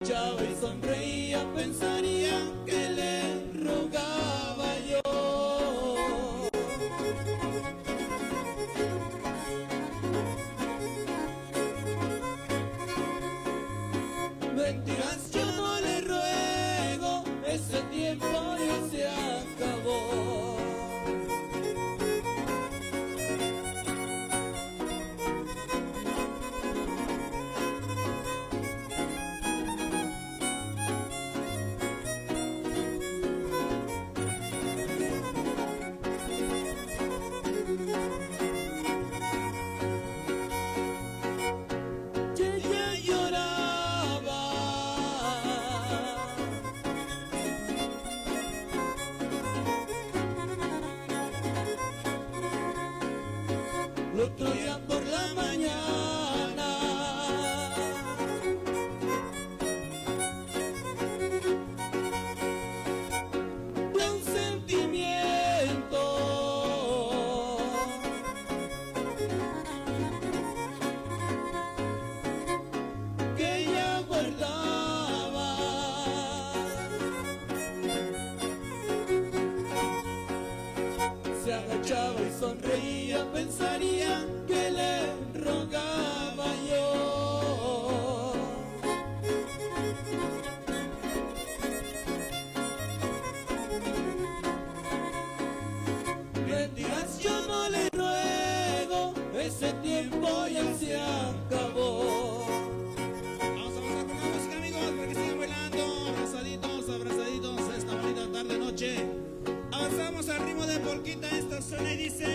Chava y sonreía, pensaría que le rogaba yo. Mentiras yo no le ruego, ese tiempo ya se acabó. El otro día por la mañana de un sentimiento que ella guardaba, se agachaba y sonreía, pensaría que le rogaba yo. Mentiras yo no le ruego, ese tiempo ya se acabó. Vamos a pasar con la música, amigos, para que sigan bailando, abrazaditos, abrazaditos esta bonita tarde noche. Avanzamos al ritmo de polquita, esta suena y dice...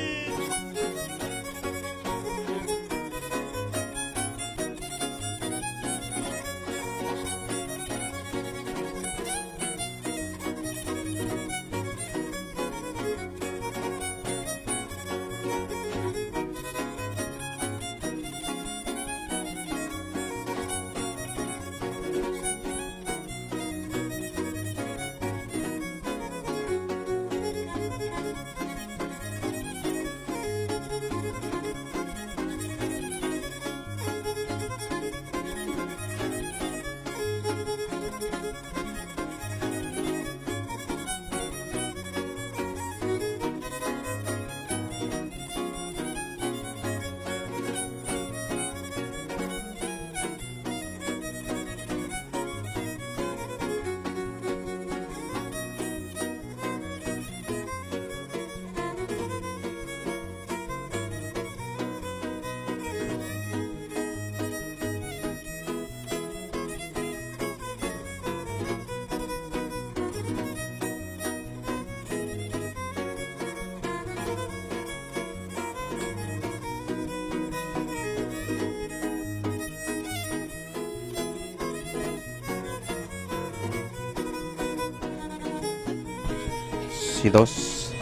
Y dos.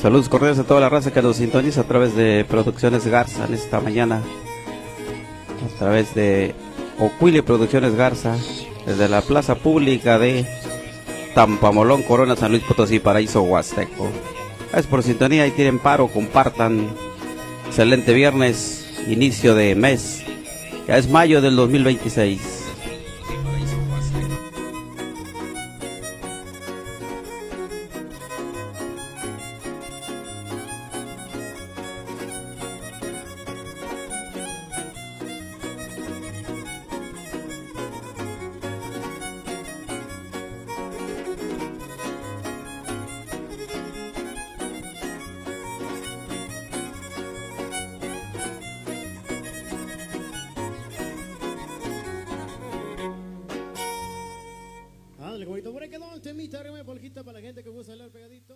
Saludos cordiales a toda la raza que nos sintoniza a través de Producciones Garza en esta mañana, a través de Ocuile Producciones Garza, desde la plaza pública de Tampamolón, Corona, San Luis Potosí, Paraíso Huasteco. Gracias por sintonía y tienen paro, compartan. Excelente viernes, inicio de mes, ya es mayo del 2026. Ándale, comito, por ahí quedó el temita, arriba de polquita para la gente que gusta bailar pegadito.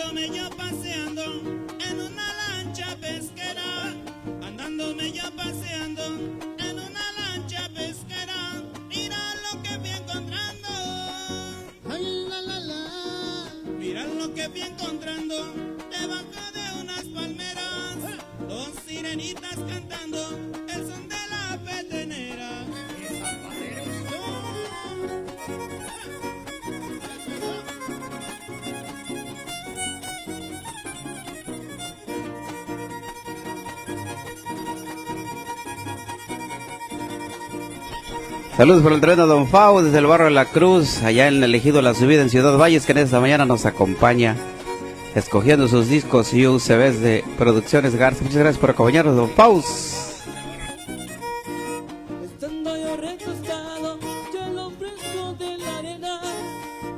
andándome yo paseando en una lancha pesquera, andándome yo paseando en una lancha pesquera, mira lo que fui encontrando, ay la la la, mira lo que fui encontrando debajo de unas palmeras, dos sirenitas cantando el son de la petenera. Saludos por el terreno Don Fau desde el barrio de La Cruz, allá en el Ejido La Subida en Ciudad Valles, que en esta mañana nos acompaña escogiendo sus discos y UCBs de Producciones Garza. Muchas gracias por acompañarnos, Don Faust. Estando yo recostado, hielo fresco de la arena.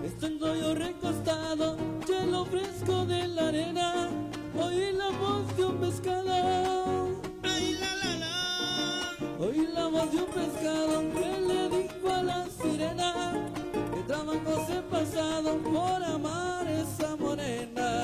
Estando yo recostado, hielo fresco de la arena. Oí la voz de un pescado. Ay la la la. Oí la voz de un pescado que le dijo a la sirena que trabajo se pasado por amar esa morena.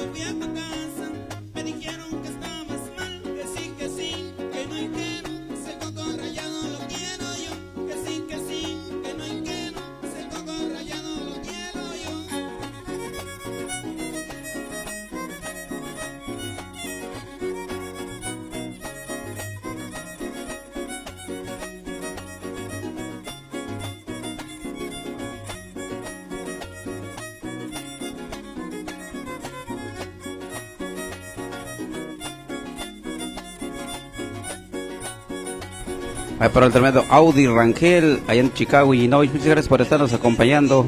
Cuando fui a tu casa me dijeron que estabas mal, que sí, que no y que no, ese coco rayado lo quiero yo, que sí, que no y que no, ese coco rayado lo quiero yo. Ahí para el tremendo Audi Rangel, allá en Chicago, Illinois. Muchas gracias por estarnos acompañando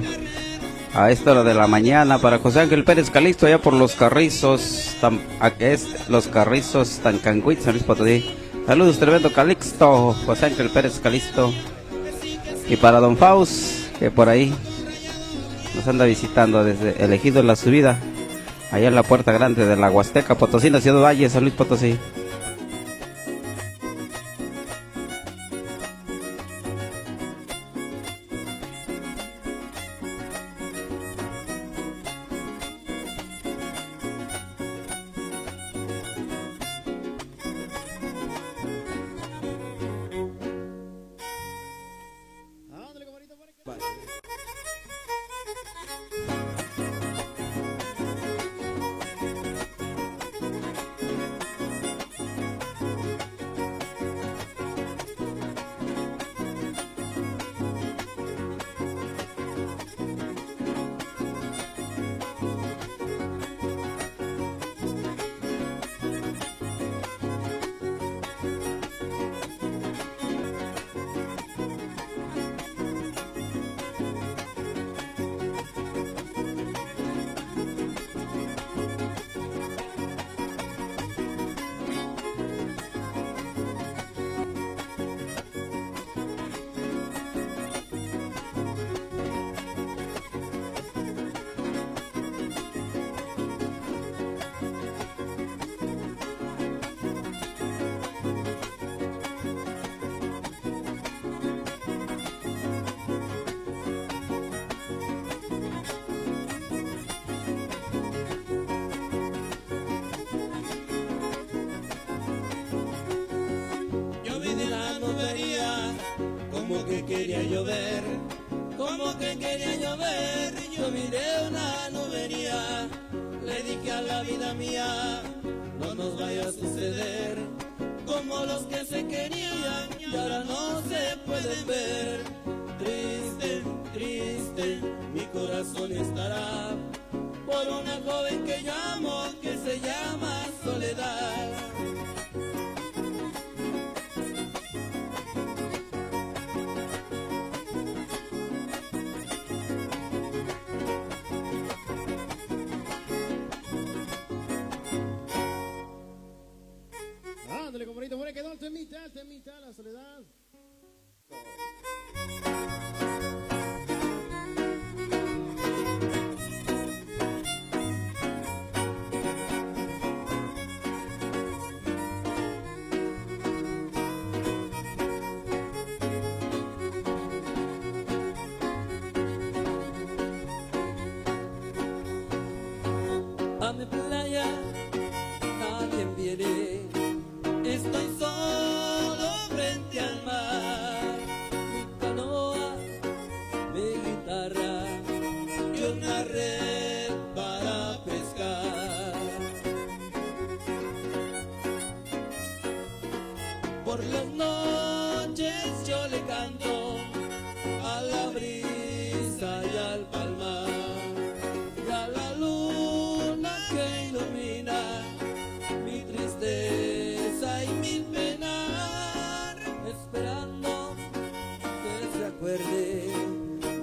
a esta hora de la mañana. Para José Ángel Pérez Calisto, allá por Los Carrizos, Los Carrizos, Tancanguit, San Luis Potosí. Saludos, tremendo Calixto, José Ángel Pérez Calisto. Y para Don Faust, que por ahí nos anda visitando desde el Ejido La Subida, allá en la Puerta Grande de la Huasteca Potosina, Ciudad Valle, San Luis Potosí. Como que quería llover, como que quería llover. Yo miré una nubería, le dije a la vida mía, no nos vaya a suceder como los que se querían y ahora no se pueden ver. Triste, triste, mi corazón estará por una joven que yo amo, que se llama Soledad. Ándale, compadrito, por ahí quedó el temita, la soledad. A mi playa nadie viene, estoy solo frente al mar. Mi canoa, mi guitarra y una red para pescar. Por las noches yo le canto a la brisa y al palmar y a la luna que ilumina mi tristeza y mi penar, esperando que se acuerde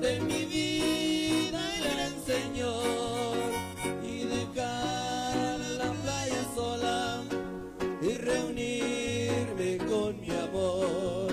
de mi vida y del Señor y dejar la playa sola y reunirme con mi amor.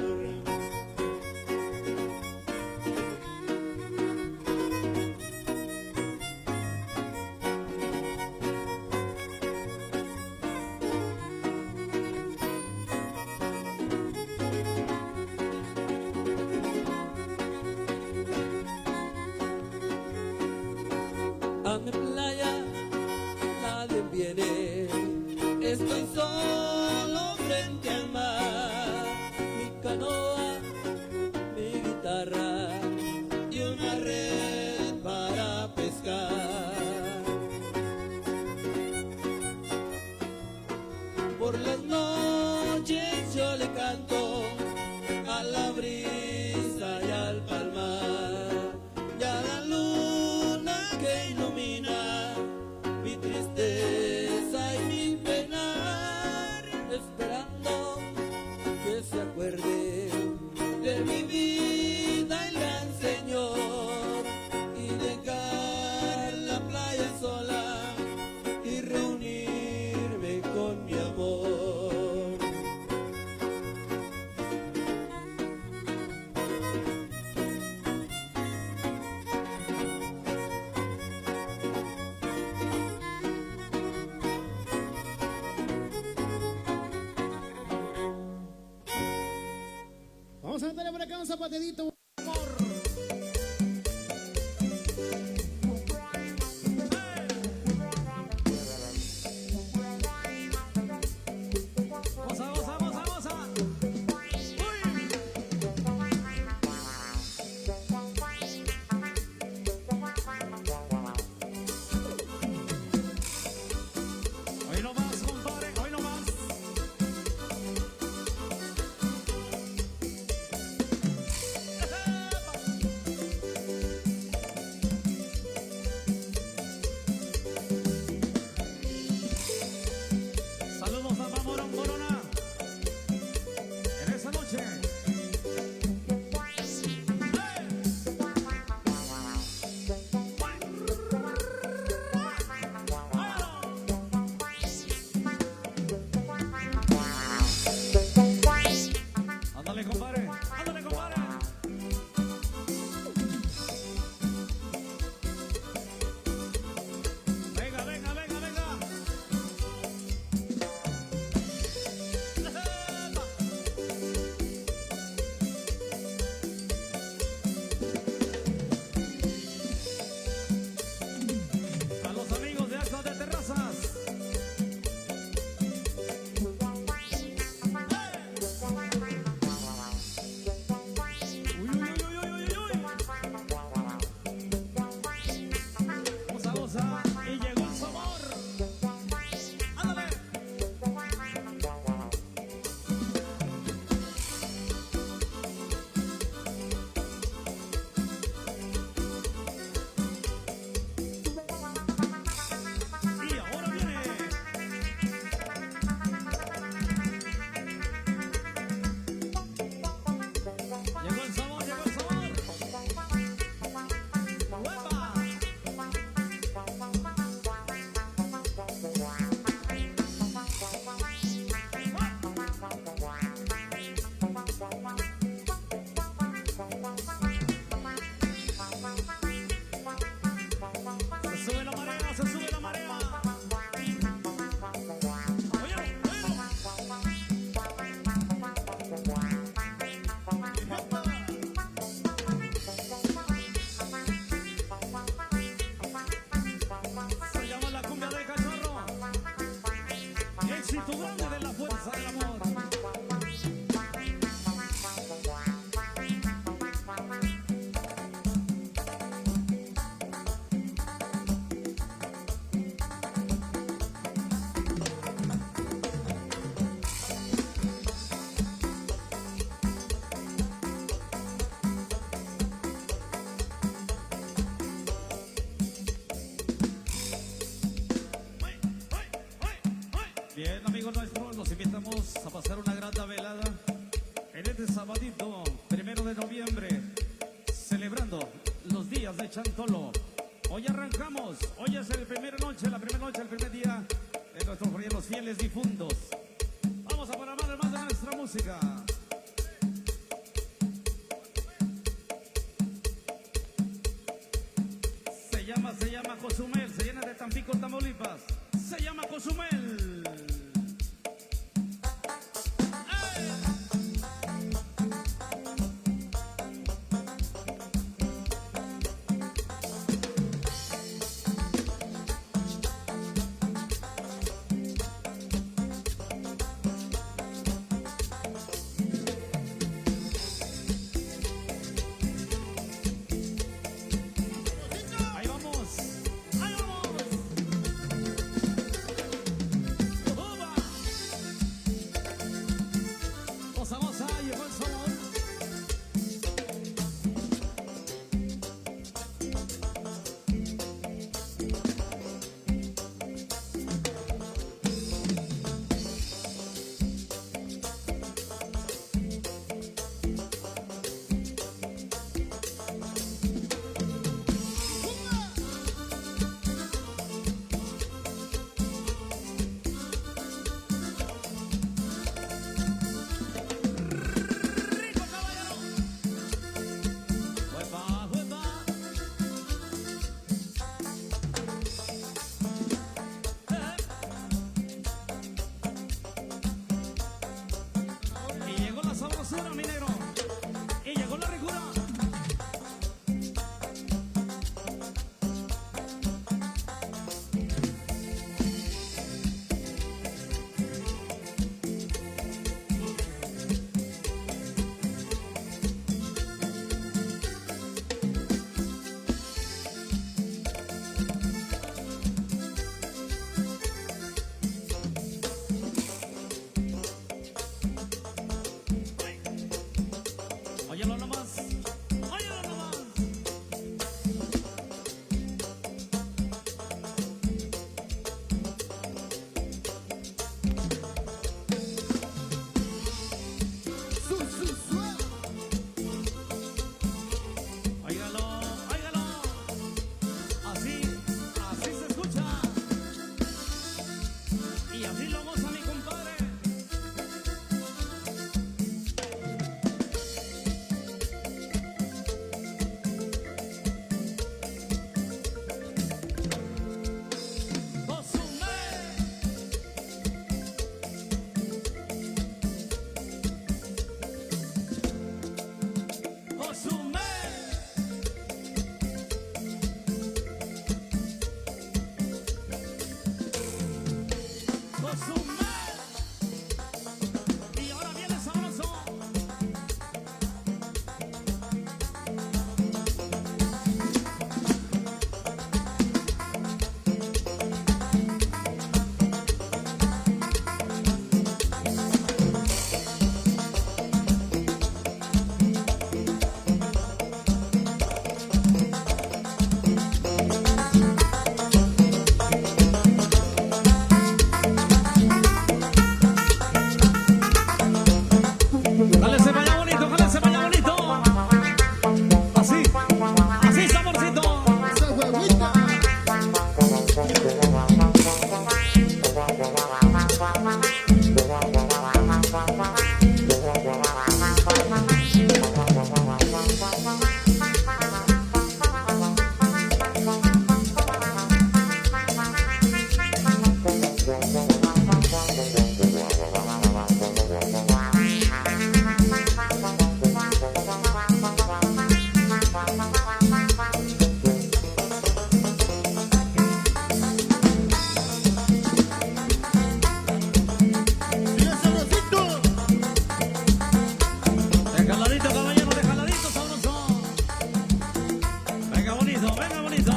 A mi playa nadie viene. Estoy solo frente al mar, mi canoa, mi guitarra y una red para pescar. Por las noches yo le canto a la brisa y al palmar, y a la luna que ilumina mi tristeza y mi penar, esperando que se acuerde de mi vida el gran Señor, y dejar la playa sola y reunirme con mi amor. Vamos a darle por acá un zapatedito. Hoy no más, compadre, hoy no más. Saludos a Mamorón Corona en esa noche. Ándale, compadre, ándale, compadre. Venga, venga, venga, venga. A los amigos de Actos de Terrazas. Uy, uy, uy, uy, uy, uy, uy. Goza, goza, y llegó el sabor. Ándale. Y ahora viene. Llegó el sabor, llegó el sabor. ¡Huepa! Se sube la marea, se sube la marea. Oye, se llama la cumbia del cachorro. Éxito grande de la fuerza del amor. Bien, amigos nuestros, los invitamos a pasar una grata velada en este sabadito, 1 de noviembre, celebrando los días de Chantolo. Hoy arrancamos, hoy es la primera noche, el primer día de nuestros los fieles difuntos. Vamos a programar más de nuestra música. Se llama Cozumel, se llena de Tampico, Tamaulipas. Se llama Cozumel. Y así lo goza mi compadre. Y ahora viene sabroso. Dale, se vaya bonito, dale, se vaya bonito. Así, así saborcito. Esa huevita. Sigue sabrosito. De jaladito, caballero, de jaladito, sabroso. Venga bonito, venga bonito.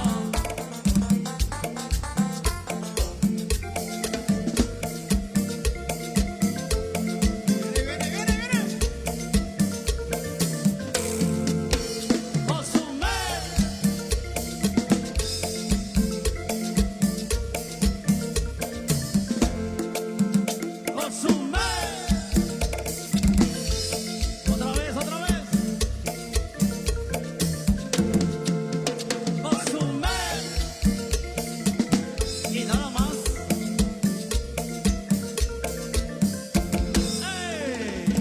Otra vez, otra vez. Y nada más. ¡Ey!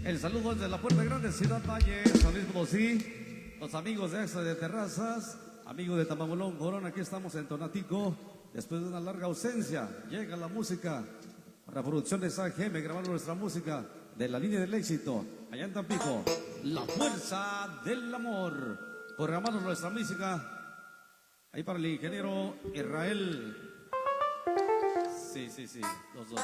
El saludo desde la Puerta Grande, Ciudad Valle, San Luis Potosí. Los amigos de Exa de Terrazas, amigos de Tamamulón, Corona, aquí estamos en Tonatico. Después de una larga ausencia, llega la música. Para Producciones AGM, grabando nuestra música de la línea del éxito. Allá en Tampico, La Fuerza del Amor. Programando nuestra música. Ahí para el ingeniero Israel. Sí, sí, sí. Los dos.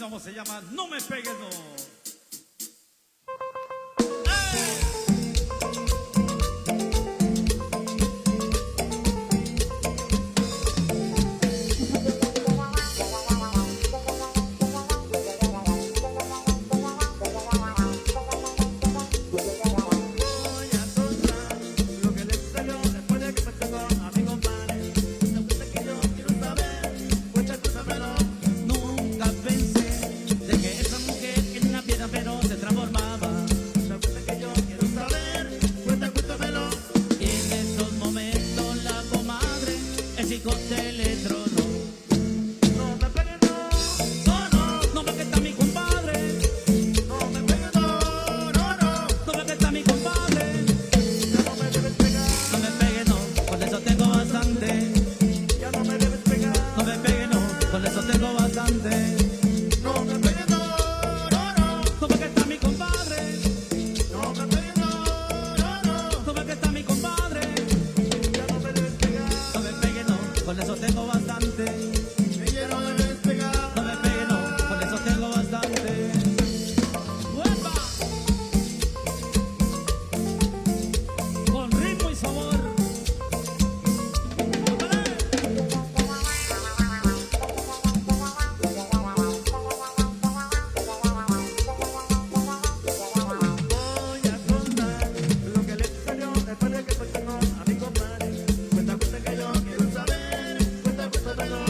Vamos, se llama No Me Pegues, no. Nunca pensé de que esa mujer era una piedra pero se transformaba. Que yo quiero saber, cuéntamelo. Y en esos momentos la comadre, el chicote le tronó. No me pegues, no me que está mi compadre. No me pegues, no me que está mi compadre. Ya no me debes pegar. No me pegues, no, con eso tengo bastante. Ya no me debes pegar. No me pegues, no, con eso tengo bastante. No me pegues, no me que está mi compadre. No me pegues, no me que está mi compadre. Ya no me debes pegar. No me pegues, no, con eso tengo bastante. Ella no me debes pegar. No me pegues, no, con eso tengo bastante. ¡Uepa! Con ritmo y sabor. Voy a contar lo que le sucedió después de que fue a mi compadre. Cuenta que yo quiero saber. Cuéntamelo.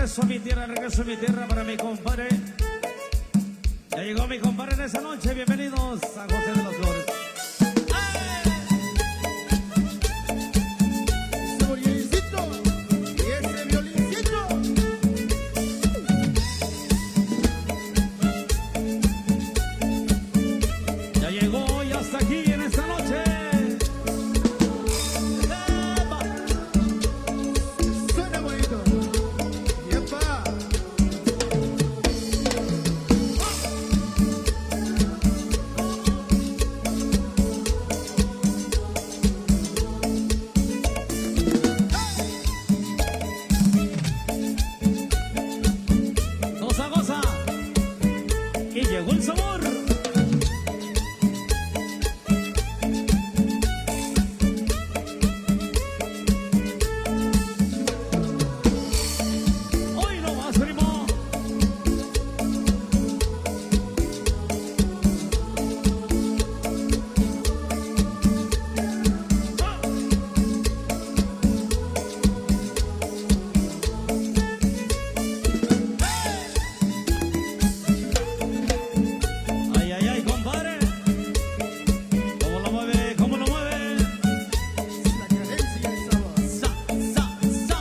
regreso a mi tierra para mi compadre. Ya llegó mi compadre en esa noche, bienvenidos a José de las Flores. Ese violincito y ese violincito. Ya llegó y hasta aquí en esta noche. ¡Epa! Suena bonito. ¡Yepa! Goza, goza. Y llegó el sabor. Hoy no más, primo. Ay, ay, ay, compadre. ¿Cómo lo mueve? ¿Cómo lo mueve? La cadencia y el sabor. Sa, sa, sa.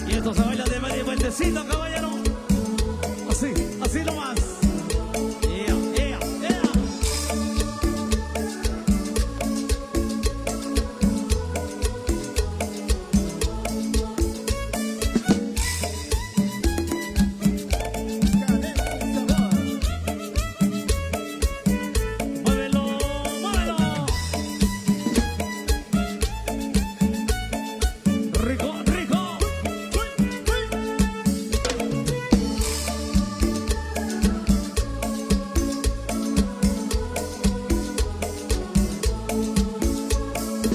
Y esto se baila de medio vueltecito, caballero. Así, así nomás. Ea, ea, ea. Cadencia y sabor. Muévelo, muévelo. Rico, rico.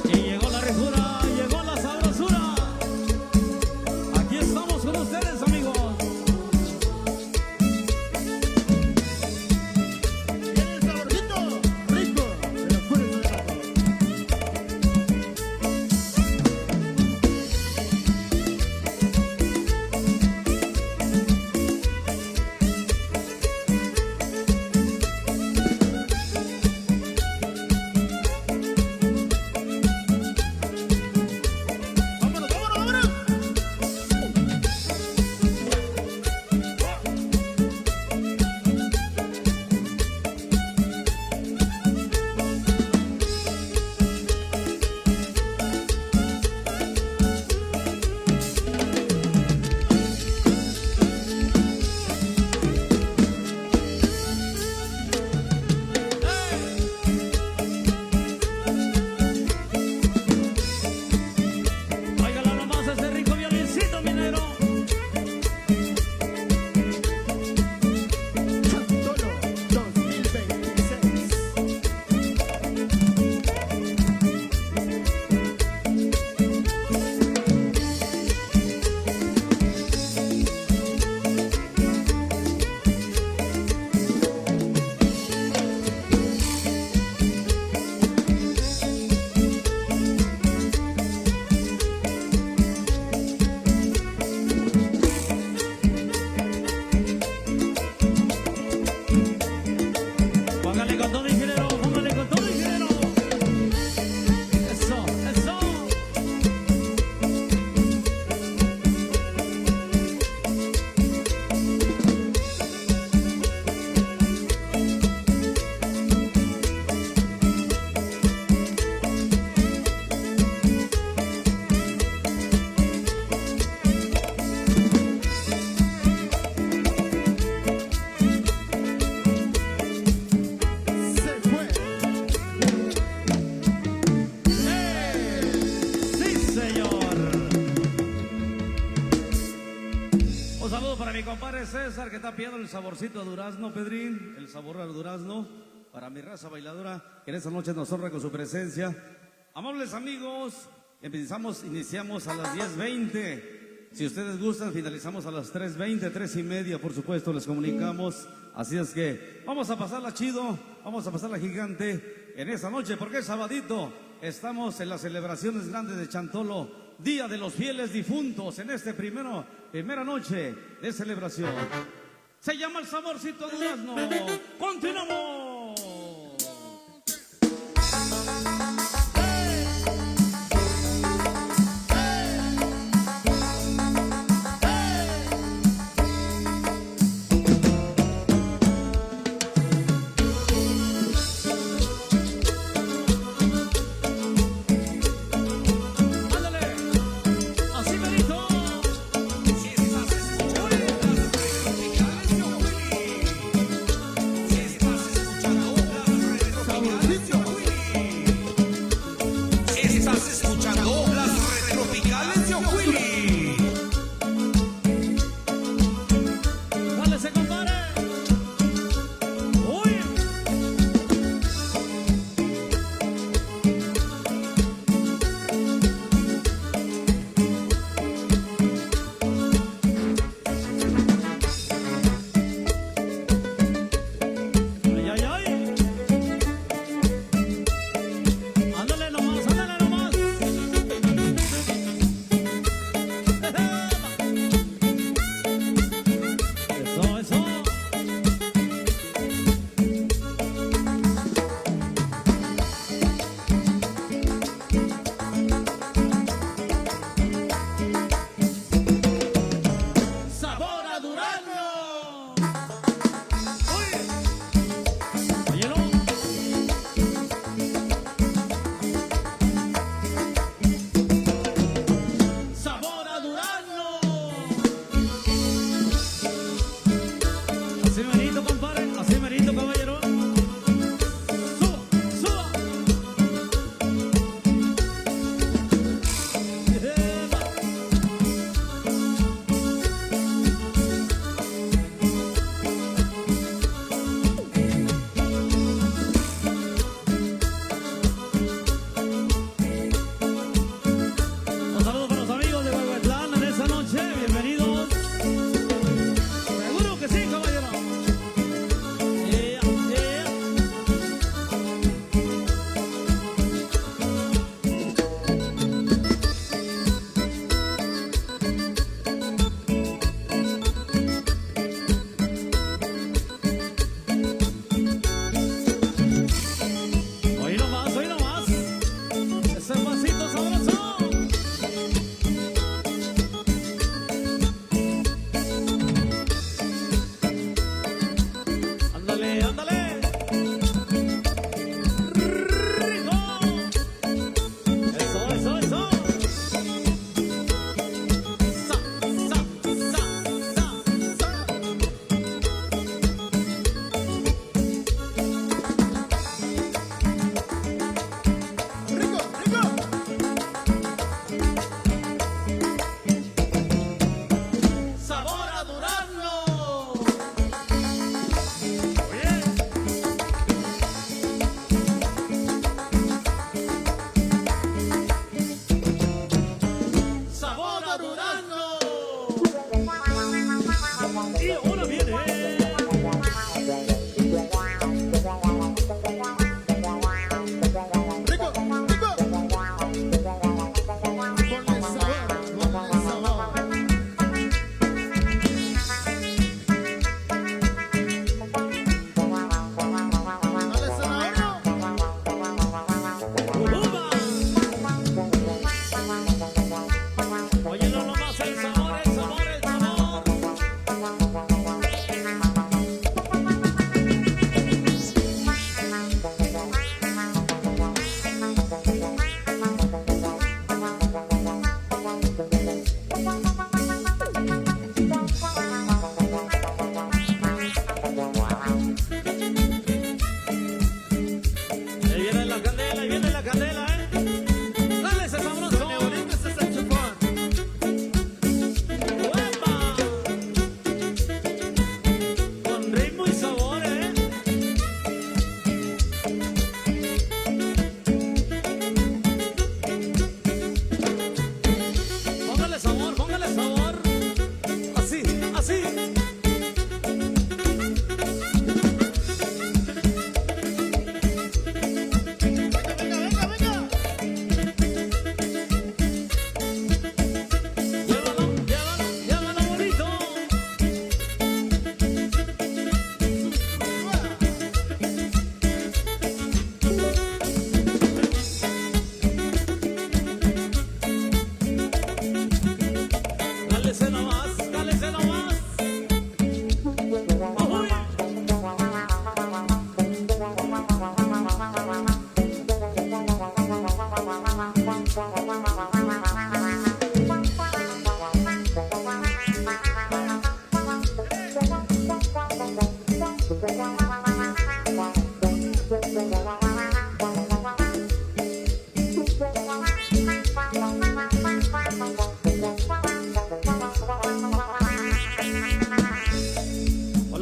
Y llegó la ricura, llegó la sabrosura. Aquí estamos con ustedes, amigos. Y el saborcito rico de los puros de la flor. ¡Vámonos, vámonos, vámonos! Óigala nomás ese rico violincito, minero. Chantolo 2026. Póngale con todo, ingeniero. Póngale con todo, ingeniero. Eso, eso. Se fue. Sí, señor. Un saludo para mi compadre César, que está pidiendo el saborcito a durazno, Pedrín. El sabor al durazno. Para mi raza bailadora, que en esta noche nos honra con su presencia. Amables amigos, iniciamos a las 10:20. Si ustedes gustan, finalizamos a las 3:20, 3:30, por supuesto, les comunicamos. Así es que vamos a pasarla chido, vamos a pasarla gigante en esta noche, porque es sabadito. estamos en las celebraciones grandes de Chantolo, Día de los Fieles Difuntos, en este primera noche de celebración. Se llama El Saborcito Durazno. ¡Continuamos! Si estás escuchando Hola,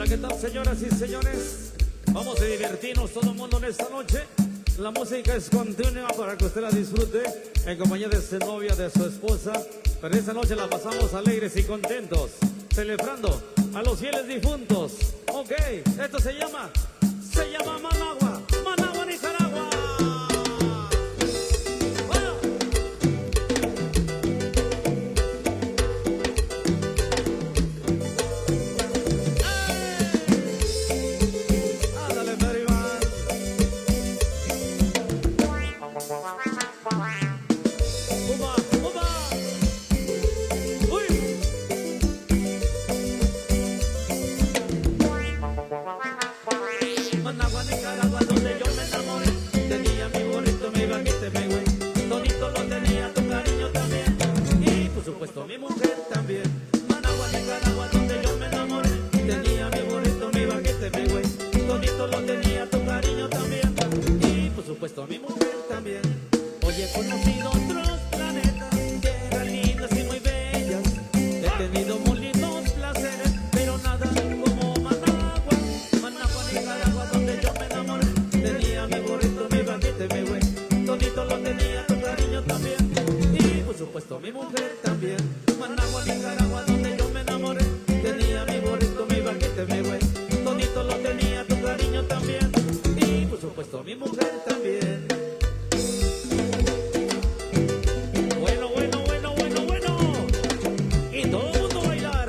¿qué tal, señoras y señores? Vamos a divertirnos todo el mundo en esta noche. La música es continua para que usted la disfrute en compañía de su novia, de su esposa. Pero esta noche la pasamos alegres y contentos, celebrando a los fieles difuntos. Ok, esto se llama Managua, Managua, Nicaragua. Bueno. Ándale, Peribán. Uba, uba. Uy. Managua, Nicaragua, donde yo me enamoré. Tenía mi burrito, mi baguette, mi güey. Todito lo tenía, tu cariño también. Y por supuesto mi mujer también. Managua, Nicaragua, donde yo me enamoré. Tenía mi burrito, mi baguette, mi güey. Todito lo tenía, tu cariño también. Y por supuesto mi mujer también. Hoy he conocido otros planetas, tierras lindas y muy bellas. He tenido muy lindos placeres, pero nada como Managua. Managua, Nicaragua, donde yo me enamoré. Tenía mi burrito, mi baguette, mi güey. Todito lo tenía, tu cariño también. Y por supuesto mi mujer también. Managua, Nicaragua, donde yo me enamoré. Tenía mi burrito, mi baguette, mi güey. Todito lo tenía, tu cariño también. Y por supuesto mi mujer también. Bueno, bueno, bueno, bueno, bueno. Y todo el mundo a bailar.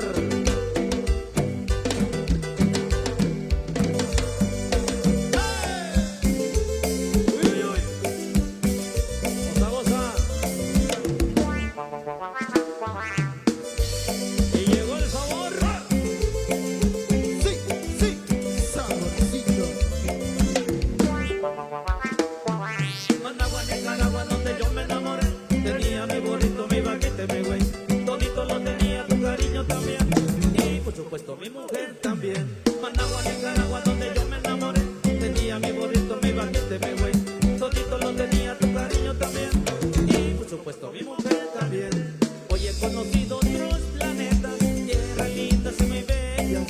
¡Hey! Uy, uy, uy. Goza, goza. Y llegó el sabor. Sí, sí, saborcito. Managua, Nicaragua, donde yo me enamoré. Tenía mi burrito, mi baguette, mi güey. Todito lo tenía, tu cariño también. Y por supuesto mi mujer también. Managua, Nicaragua, donde yo me enamoré. Tenía mi burrito, mi baguette, mi güey. Todito lo tenía, tu cariño también. Y por supuesto mi mujer también. Hoy he conocido otros planetas, tierras lindas y muy bellas.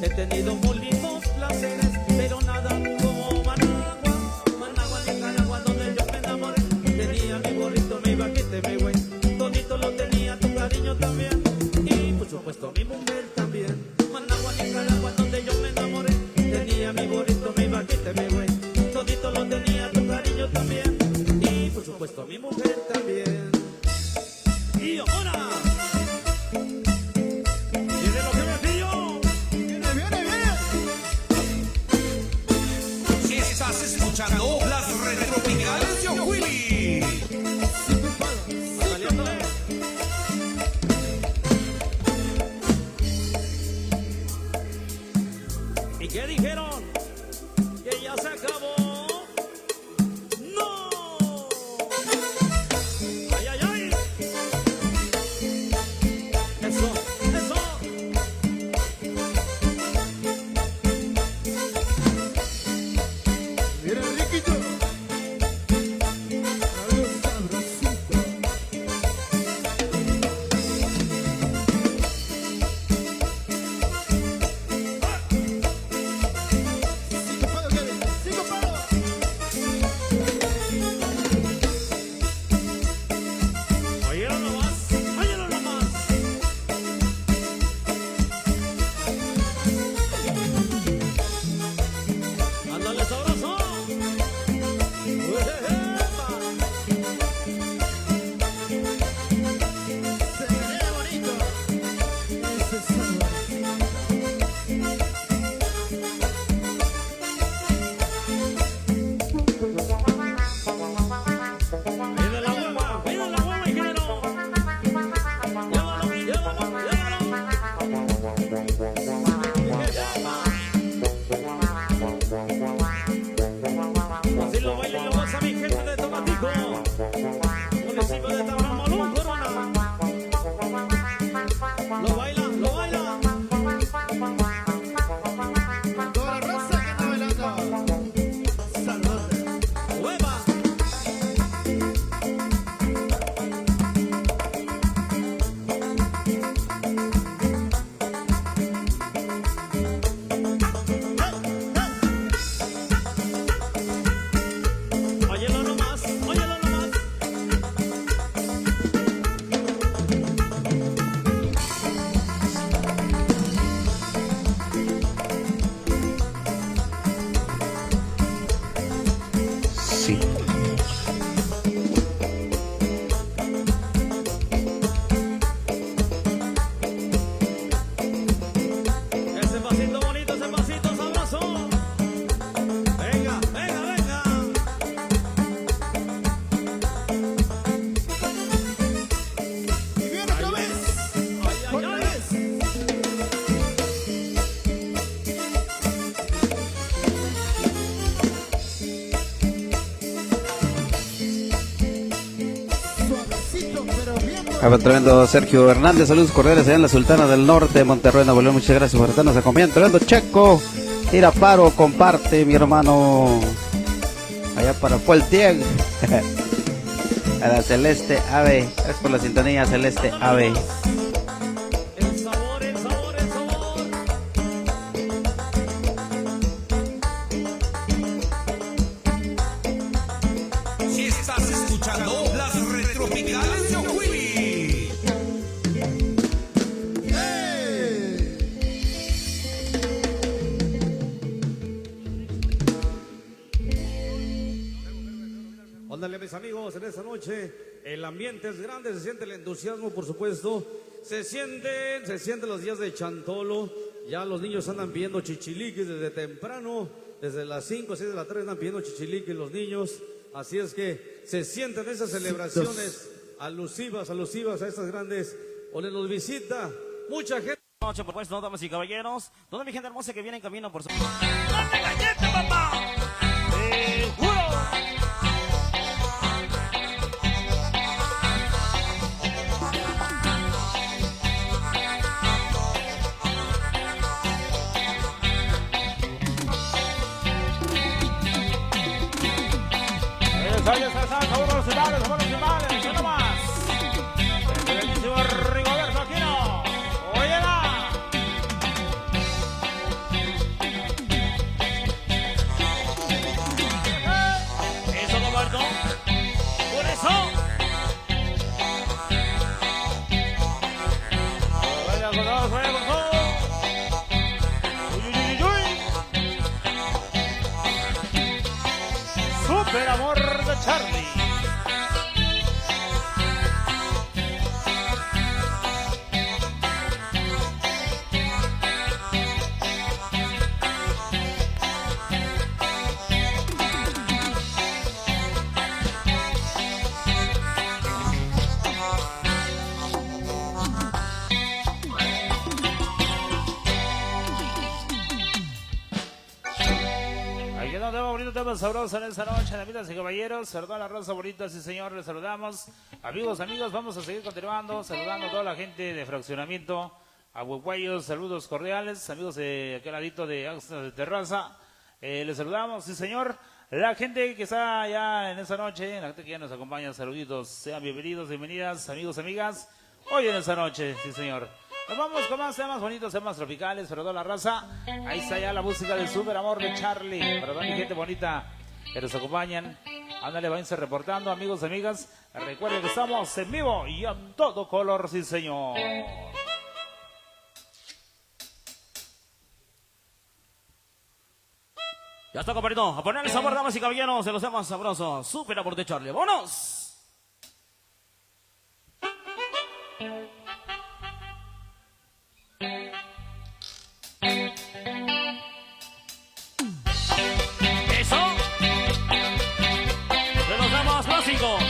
He tenido muy lindos placeres, pero nada como Managua. Managua, Nicaragua, donde yo me enamoré. Tenía mi burrito, mi baguette, mi güey. Todito lo tenía, tu cariño también. Y por supuesto mi mujer también. Managua, Nicaragua, donde yo me enamoré. Tenía mi burrito, mi baguette, mi güey. Todito lo tenía, tu cariño también. Y por supuesto mi mujer también. Y ahora, ¿tiene lo que me pidió? Viene, viene, viene. Estás escuchando las retropicales de Oquili. Sí, papá. Ándale, ándale. ¿Y qué dijeron? Que ya se acabó. ¡No! ¡Ay, ay, ay! Eso, eso. Mira, Riquito. Algo sabrosito. Tremendo Sergio Hernández, saludos cordiales allá en la Sultana del Norte, Monterrey, Nuevo León. Muchas gracias por estarnos acompañando. Tremendo Checo, tira paro, comparte, mi hermano. Allá para Pueltieg. A la Celeste Ave. Gracias por la sintonía, Celeste Ave. El sabor, el sabor, el sabor. Si estás escuchando las retropicales de Oquili. Óndale, mis amigos, en esta noche el ambiente es grande, se siente el entusiasmo, por supuesto. Se sienten los días de Chantolo. Ya los niños andan pidiendo chichiliquis desde temprano, desde las 5 o 6 de la tarde andan pidiendo chichiliquis los niños. Así es que se sienten esas celebraciones alusivas a estas grandes, donde nos visita mucha gente. Noche, por supuesto, damas y caballeros, toda mi gente hermosa que viene en camino por su... Rigoberto Aquino, óyela. Eso, Roberto, por eso. Vaya con todos, vaya con todo. Uy, uy, uy, uy. Super amor de Charlie. Temas sabrosos en esta noche, damas y caballeros, perdón la raza bonita, sí señor, les saludamos. Amigos, vamos a seguir continuando, saludando a toda la gente de Fraccionamiento, a Huehuayos, saludos cordiales, amigos de aquel ladito de Terraza, les saludamos, sí señor. La gente que está allá en esta noche, la gente que ya nos acompaña, saluditos, sean bienvenidos, bienvenidas, amigos, amigas, hoy en esta noche, sí señor. Nos vamos con más temas bonitos, temas tropicales, perdón la raza. Ahí está ya la música del Super Amor de Charlie. Perdón, mi gente bonita que nos acompañan. Ándale, váyanse reportando, amigos, amigas. Recuerden que estamos en vivo y a todo color, sí señor. Ya está, compadrito. A ponerle sabor, damas y caballeros, de los temas sabrosos. Super Amor de Charlie. ¡Vámonos! Eso de los temas clásicos.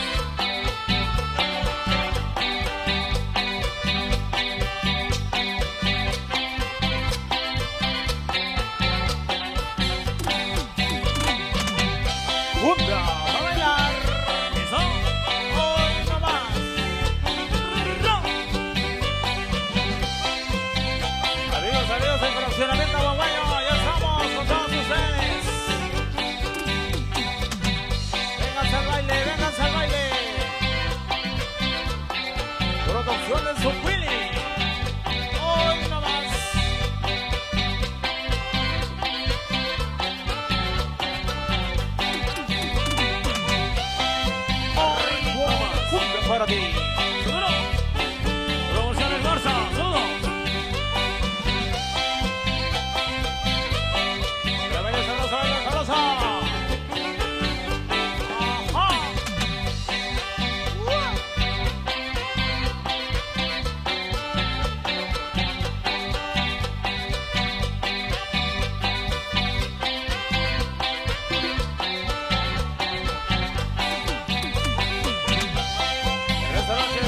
¡A bailar! Eso, hoy no más. Amigos, en Fraccionamiento Huehuayo, ya estamos con todos ustedes. Vénganse al baile, vénganse al baile. Producciones Oquili, hoy no más. Para ti. Seguro. Promociones Garza. Saludos. Que vaya sabrosa, vaya sabrosa. Ajá. Esta noche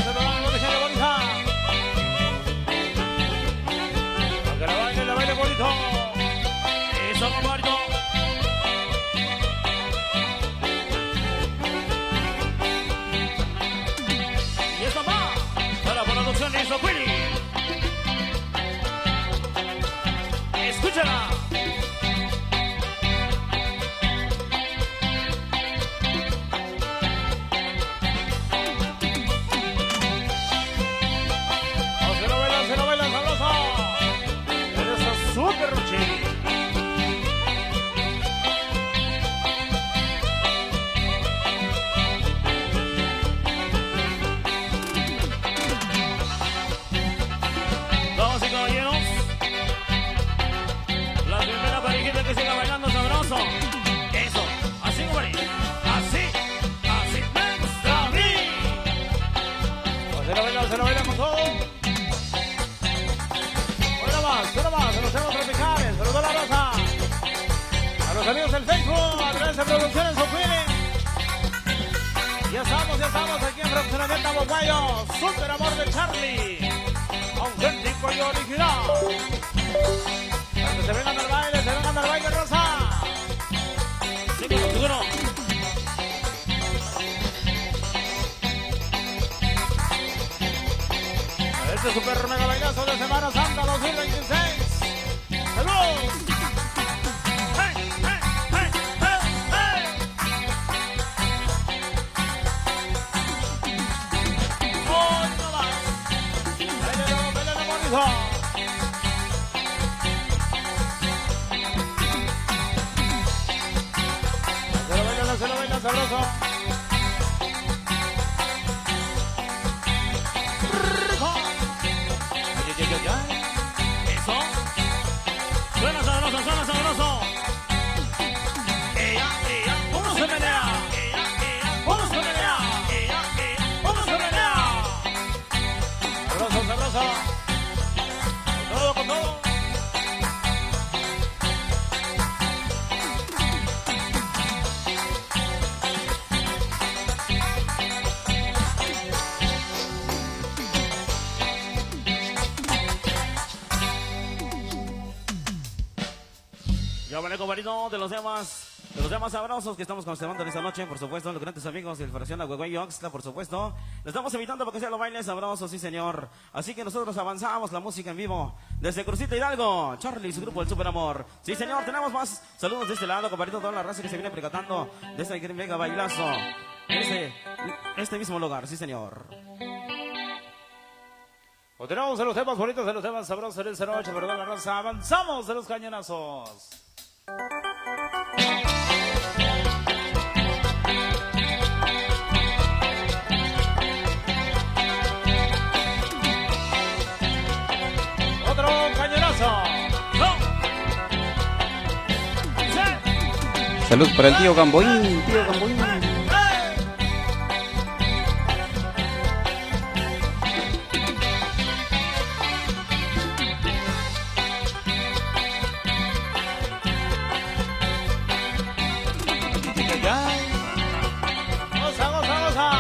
Los amigos del Facebook, a través de Producciones Ocuile. Ya estamos aquí en Fraccionamiento Aguayo. Super amor de Charlie. Auténtico y original. Para que se vengan al baile, Rosa. Seguro. Este super mega bailazo de Semana Santa 2026. ¡Salud! ¡Hey, hey, hey, hey, hey! ¡Oh, no más! ¡Bailalo, bonito! Se lo baila sabroso. Eso. Suena sabroso. Ella, ¿cómo se menea? ¿Cómo se menea? ¿Cómo se menea? Sabroso. Con todo. Ya vale, compadrito, de los demás sabrosos que estamos conservando en esta noche, por supuesto, los grandes amigos del Fracción Ahuehueyo Oxtla, por supuesto. Les estamos invitando para que sean los bailes sabrosos, sí señor. Así que nosotros avanzamos la música en vivo desde Crucita Hidalgo, Charlie y su grupo El Super Amor. Sí señor, tenemos más saludos de este lado, compadrito, toda la raza que se viene percatando de este mega bailazo. Este mismo lugar, sí señor. Continuamos en los temas bonitos, de los temas sabrosos de esta noche, perdón la raza. Avanzamos de los cañonazos. Otro cañonazo. ¡No! ¡Sí! Salud para el tío Gamboín, Goza.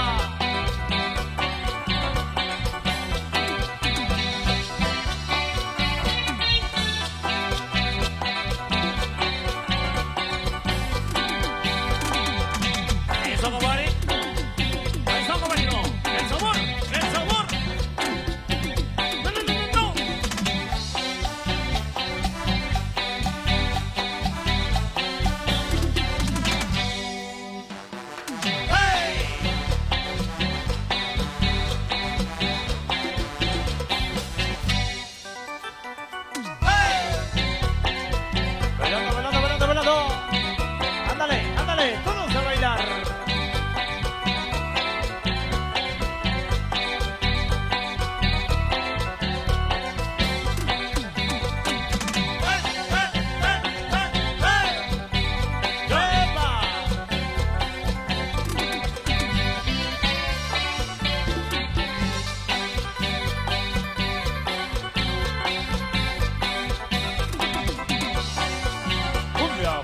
Eso, compadre. Eso, compadrito. El sabor. No. Bailando. Ándale, todos a bailar.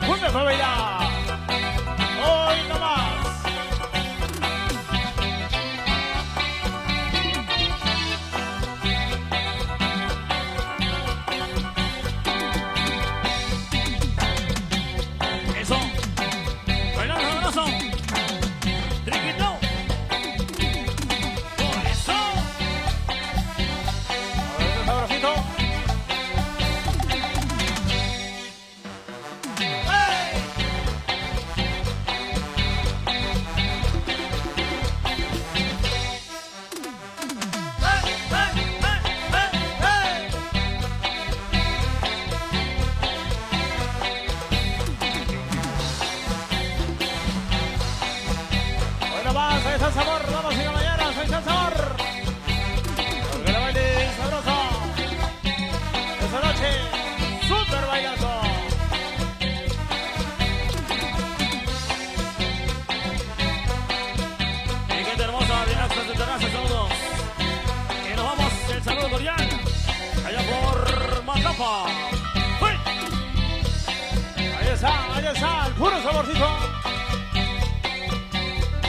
Cumbia para bailar. Hoy no más. Eso. Bailando sabroso. Triquito. Por eso. A ver, sabrosito. Es el sabor, vamos y caballeros, es el sabor. Porque la baile sabroso. Esta noche, super bailazo. Y gente hermosa, bien hasta de terraza, saludos. Y nos vamos, el saludo cordial. Allá por Macapa. ¡Uy! Ahí está. ahí está, el puro saborcito.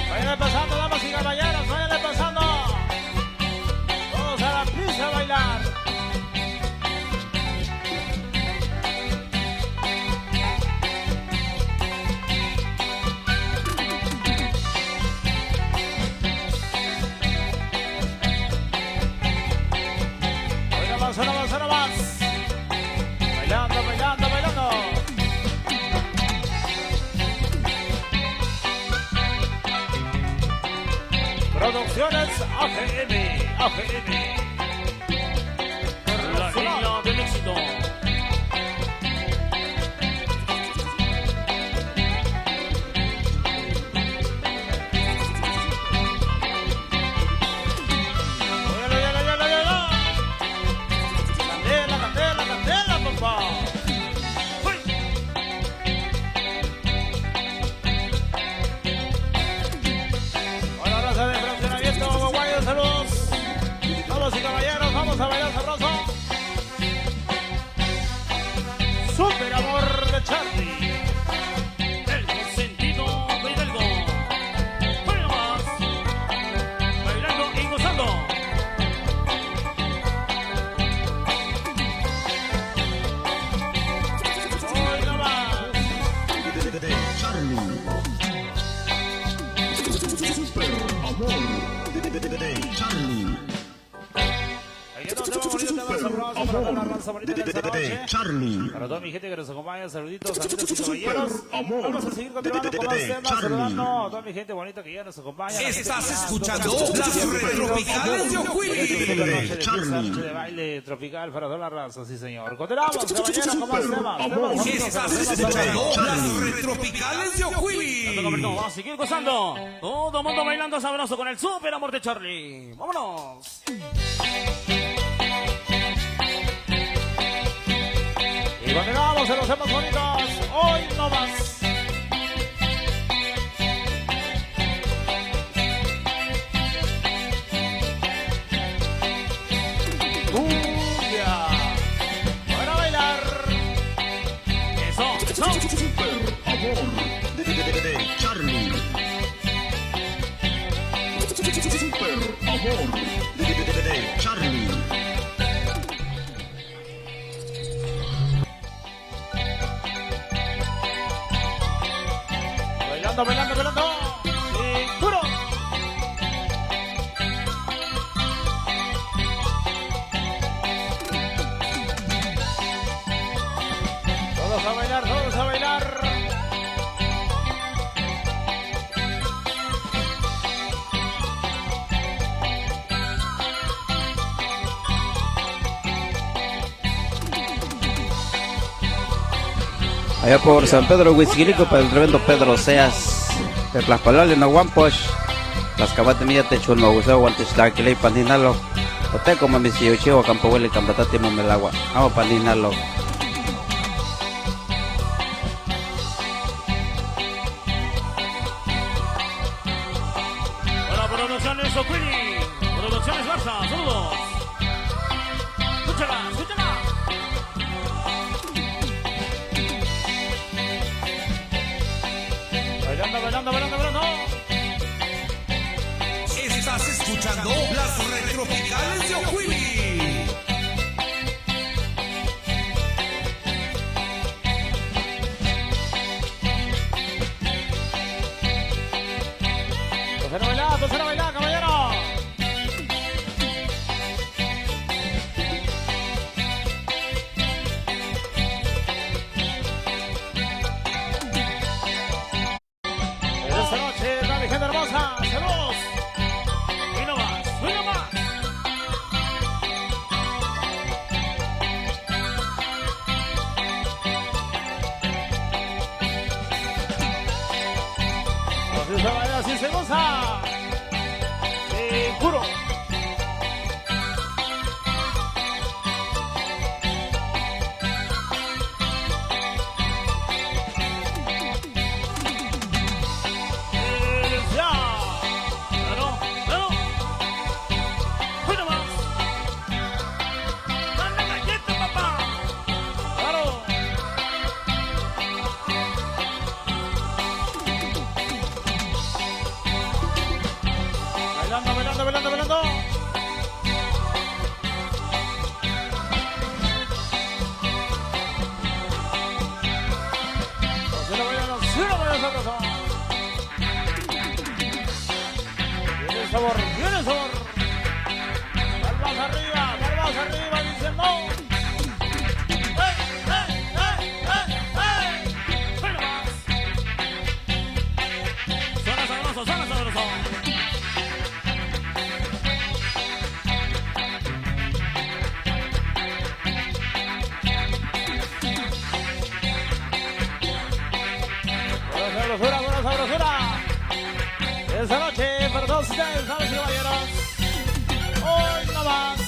Váyanle pasando, damas y caballeros, váyanle pasando. Todos a la pista a bailar. Ahora más. Bailando, bailando, bailando. Producciones AGM. La isla del éxito. Candela, papá. Hola, raza de fraccionamiento, guaguayos, saludos. Damas y caballeros, vamos a bailar sabroso. Super amor de Charlie. El consentido de Hidalgo. Bueno más. Bailando y gozando. Hoy no más. Charlie. Super amor de Charlie. Ahí está, tema bonito, tema sabroso para toda la raza bonita de esta noche. Charlie. Para toda mi gente que nos acompaña, saluditos, amigos y caballeros. Vamos a seguir continuando con más temas, saludando a toda mi gente bonita que ya nos acompaña. Estás escuchando las retropicales de Oquili. Noche de baile tropical para toda la raza, sí señor. Continuamos, caballeros, con más temas. Estás escuchando las retropicales de Oquili. Vamos a seguir gozando. Todo el mundo bailando sabroso con el super amor de Charlie. ¡Vámonos! Y continuamos en los temas bonitos. Hoy no más. Cumbia. Para bailar. Eso. Super amor de Charlie. Super amor de Charlie. Bailando. Y duro. Todos a bailar, todos a bailar. Allá por San Pedro Huizquilico, para el tremendo Pedro Seas, de Tlaxpalale, no Guamposh, las cabate mía te chun, no guseo, guantes, taquile, pandinalo, o te como mi si yo, campo huele, cambatate, momelagua, vamos pandinalo. Para Producciones Oquili. Producciones Garza, saludos. Escúchala. Bailando. Estás escuchando las retropicales de Oquili. Pues a bailar, caballero. Esta noche, la mi gente hermosa, saludos. Y no más. Así se baila, así se goza. Puro. sabor, viene el sabor. Palmas arriba, diciendo. ¡Hey, hey, hey, hey, hey! ¡Suena más! Suena sabroso, suena sabroso. Buena sabrosura. Esta noche para todos ustedes, damas y caballeros. Hoy no más.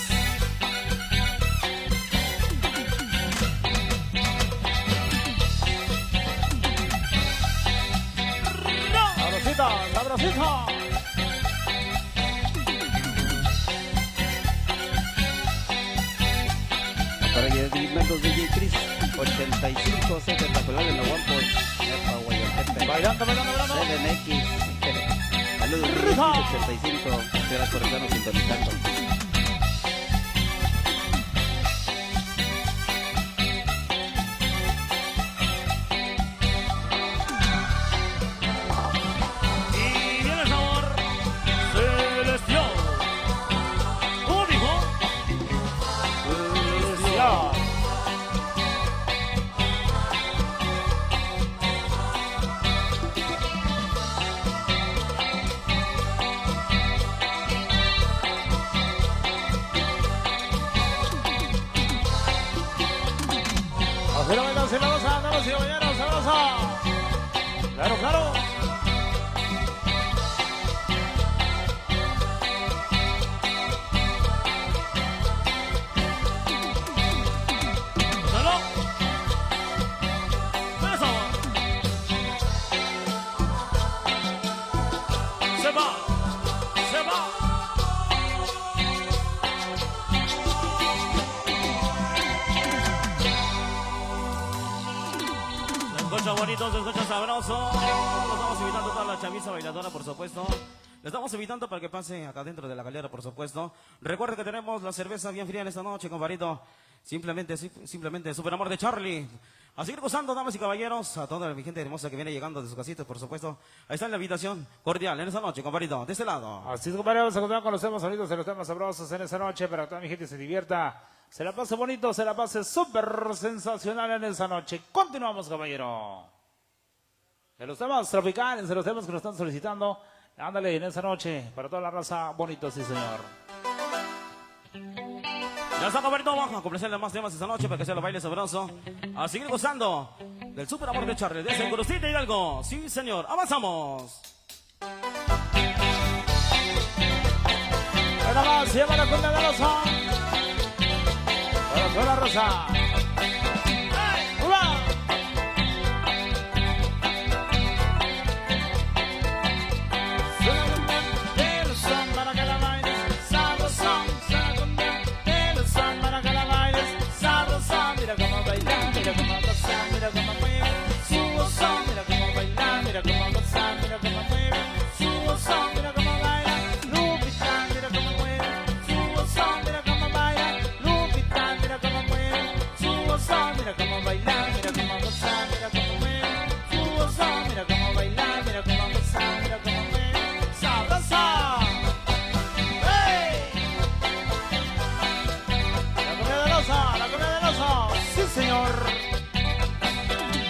Sabrosito. Para que alimentos de J. Chris 85 espectacular en la Guampos. Bailando. CDMX. Saludos, 85. Gracias por estarnos sintonizando. Y viene el sabor celestial. ¿Cómo dijo? Celestial. Pero bailan sabrosa, damas y caballeros, sabrosa. Claro. Solo. Eso. Se va. Se escucha bonito, se escucha sabroso. Los estamos invitando a toda la chaviza bailadora, por supuesto. Les estamos invitando para que pasen acá dentro de la galera, por supuesto. Recuerden que tenemos la cerveza bien fría en esta noche, compadrito. Simplemente, super amor de Charlie. A seguir gozando, damas y caballeros, a toda mi gente hermosa que viene llegando de sus casitas, por supuesto. Ahí está en la invitación cordial en esta noche, compadrito, de este lado. Así es, compadre, vamos a continuar con los temas sonidos de los temas sabrosos en esta noche para que toda mi gente se divierta. Se la pase bonito, se la pase súper sensacional en esa noche. Continuamos, caballero. De los temas tropicales, de los temas que nos están solicitando. Ándale, en esa noche, para toda la raza, bonito, sí, señor. Ya está, compadrito, vamos a complacerle más temas esta noche para que sea los bailes sabrosos. A seguir gozando del super amor de Charlie, de ese Gurucita Hidalgo. Sí, señor, avanzamos. Nada más, se llama la cuenta de Rosa. Para toda la rosa. ¡Hey! ¡Hurra! Mira cómo bailar, mira cómo gozar, mira cómo mueve su gozón, mira cómo bailar, mira cómo gozar, mira cómo mueve su gozón, mira cómo baila, Lupita, mira cómo mueve su gozón, mira cómo baila, Lupita, mira cómo mueve su gozón, mira cómo bailar, mira cómo gozar, mira cómo mueve su gozón, mira cómo bailar, mira cómo gozar, mira cómo mueve sabrosa. ¡Hey! La comida de Loza, la comida de Loza. Sí, señor.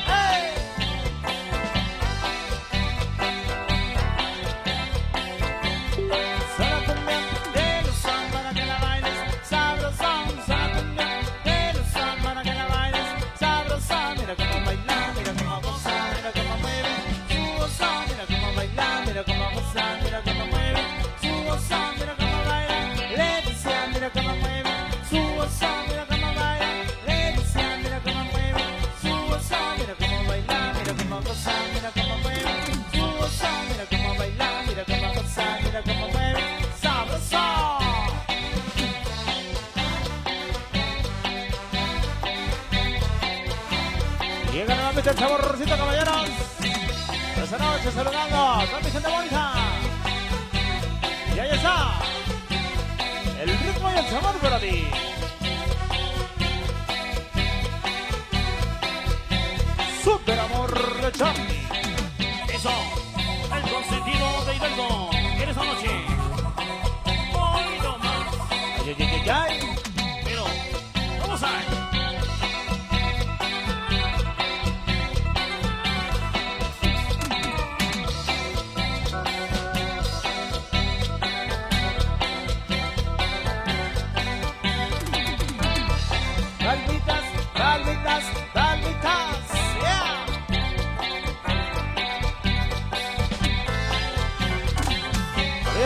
¡Hey! Solo cumbia de Luzón para que la bailes sabrosón. Solo cumbia de Luzón para que la bailes sabrosón. Mira cómo baila, mira cómo goza, mira cómo mueve su gozón. Mira cómo baila, mira cómo goza, mira cómo mueve su gozón. Mira cómo baila, Leticia, mira cómo mueve su gozón. Mira cómo baila, Leticia, mira cómo mueve su gozón. Mira cómo baila, mira cómo goza, mira cómo mueve su gozón. Mira cómo baila, mira cómo goza, mira cómo mueve sabroso. Llega nuevamente el saborcito, caballeros. Esta noche saludando a toda mi gente bonita. Y ahí está el ritmo y el sabor para ti. Super amor de Charlie. Eso, el consentido de Hidalgo. En esta noche,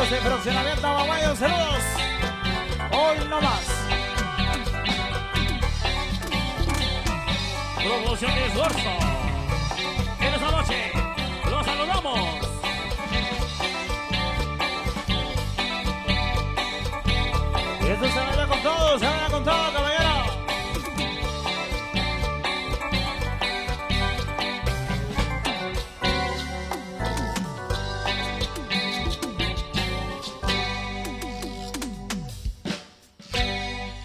amigos de Fraccionamiento Aguayo, saludos. Hoy no más. Promociones Garza. En esta noche los saludamos. Y esto se vaya con todo, caballero.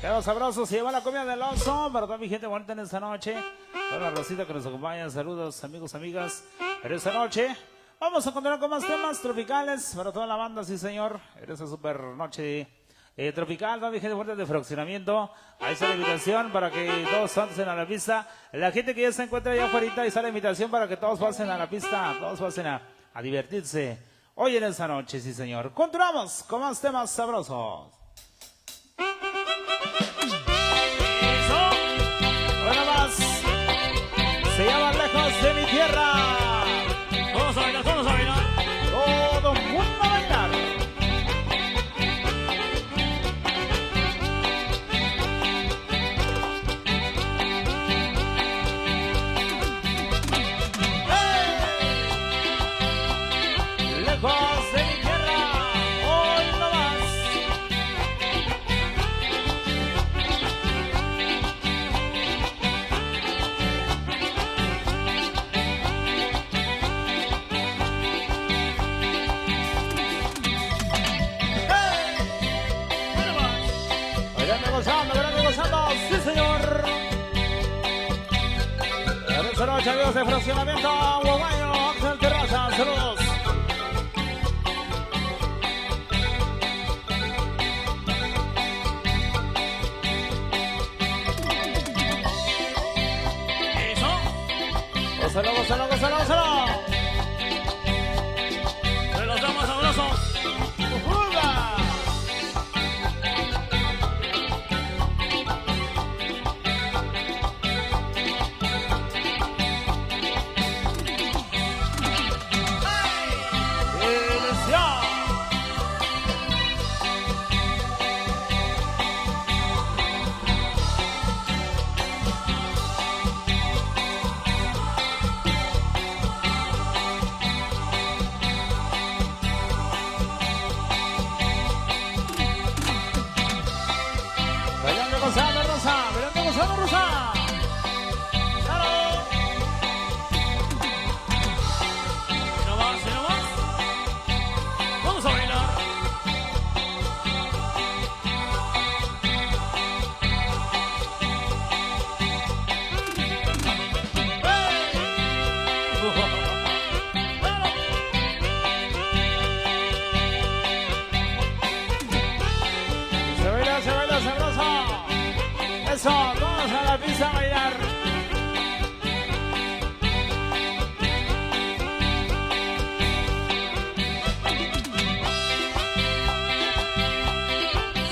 Quedó sabroso, se lleva la comida del oso. Para toda mi gente bonita en esta noche. Para la Rosita que nos acompaña. Saludos, amigos, amigas. En esta noche vamos a continuar con más temas tropicales. Para toda la banda, sí, señor. En esta super noche tropical. Toda mi gente bonita de Fraccionamiento. Ahí está la invitación para que todos pasen a la pista. La gente que ya se encuentra allá afuera. Ahí está la invitación para que todos pasen a la pista. Todos pasen a divertirse. Hoy en esta noche, sí, señor. Continuamos con más temas sabrosos. Bueno más, se llama Lejos de mi tierra. Todos a bailar, todos a bailar. Todo el mundo a bailar. ¡Hey! Lejos de mi tierra, hoy no más. Bailando, gozando, sí, señor. En esta noche, amigos de Fraccionamiento Aguayo, Ángel Terraza, saludos. Eso. Gózalo, gózalo, gózalo, gózalo. Se los damos abrazos. ¡Ujuga! Bailando, gozando, Rosa. Bailando, gozando, Rosa. ¡Claro! Y no más, y no más. Vamos a bailar. Se baila sabroso. Eso, vamos a la pista a bailar.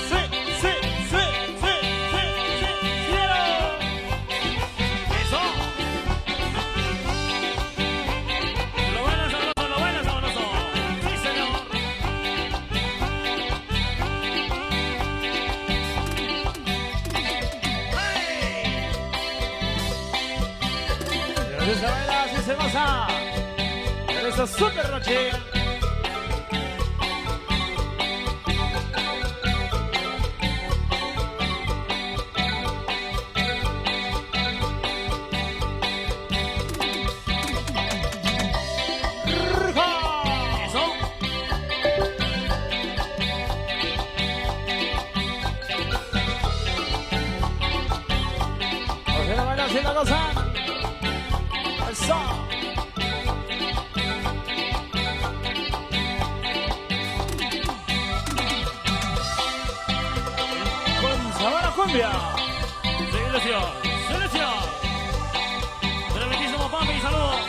Sí, sí, sí, sí, sí, quiero. Eso. Lo baila sabroso, lo baila sabroso. Sí, señor. Así se baila, así se goza. En esta super noche. Eso. Así la baila, así la gozan. Eso. Con sabor a cumbia. Selección, selección. Tremendísimo papi, saludos.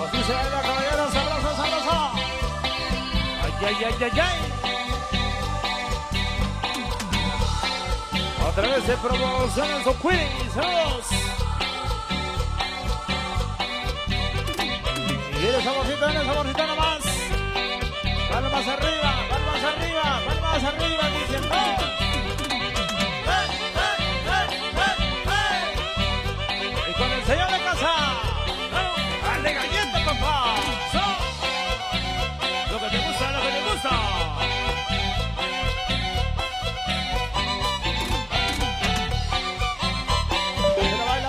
Así se baila, caballeros, sabroso, sabroso. Ay, ay, ay, ay, ay. través de Promociones O'Quilly. ¡Saludos! Y viene saborcito nomás. Palmas arriba, palmas arriba, palmas arriba, diciendo. Y con el señor de casa. ¡Dale galleta, papá! Lo que te gusta, lo que te gusta.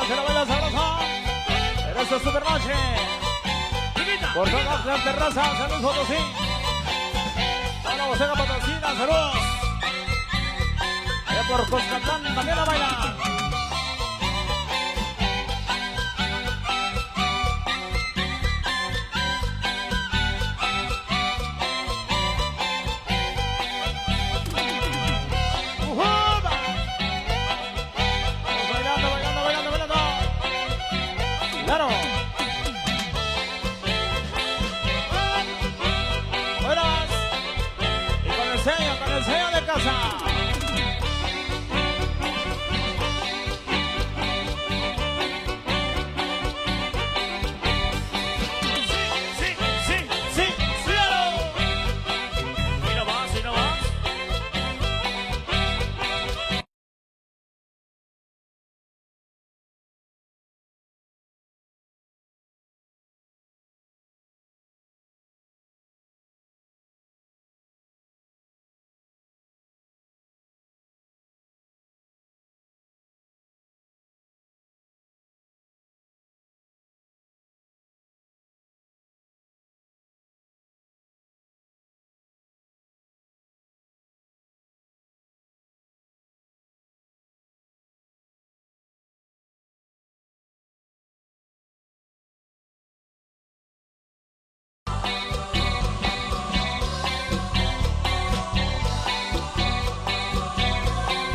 Se la baila sabroso. En esta supernoche. Por todas las terrazas, saludos Potosí. Hola, Boceca Patrocina, saludos. Allá por Coscatlán también la bailan. Claro. Buenas. Y con el sello de casa. Sí. Y no más.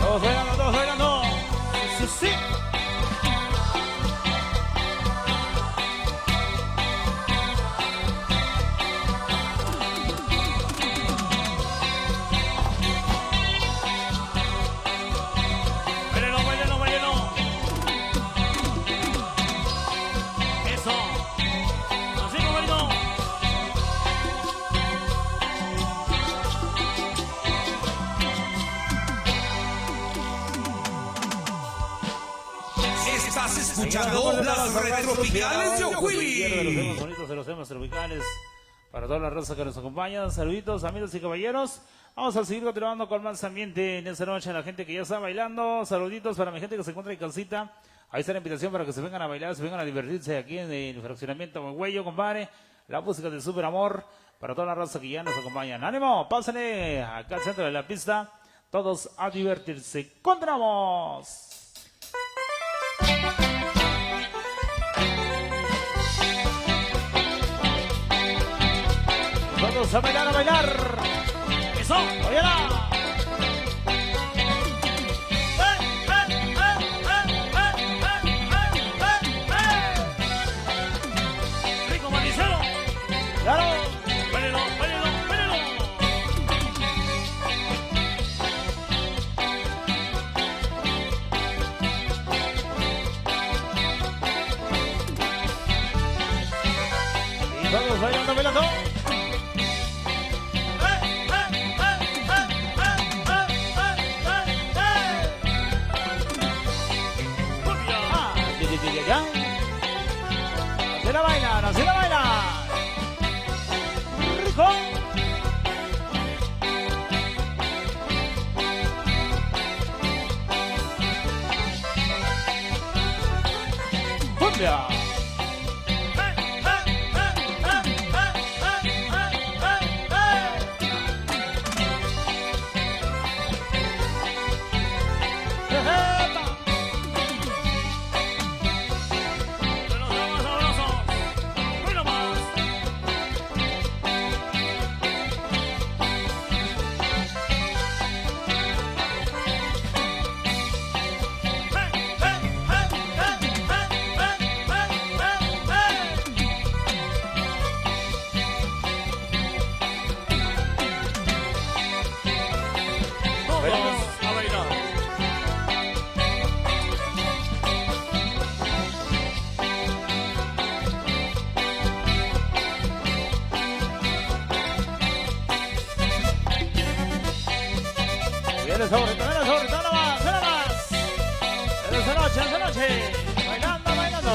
Todos bailando. Sí. Báilelo. Eso. Así como bailó. Estás escuchando las retropicales de O'Quilly. Los bonitos de los temas tropicales. Para toda la raza que nos acompaña, saluditos amigos y caballeros. Vamos a seguir continuando con más ambiente en esta noche. La gente que ya está bailando, saluditos para mi gente que se encuentra en casita. Ahí está la invitación para que se vengan a bailar, se vengan a divertirse aquí en el fraccionamiento Huello, compadre. La música de Super Amor para toda la raza que ya nos acompaña. ¡Ánimo! Pásenle acá al centro de la pista. Todos a divertirse. ¡Continuamos! Todos a bailar. Eso, óyala. Rico manicero. Claro. Báilelo. Y todos bailando. Así la baila. Rico. Cumbia. Viene saborito, nada más, nada más. Esa noche, bailando, bailando.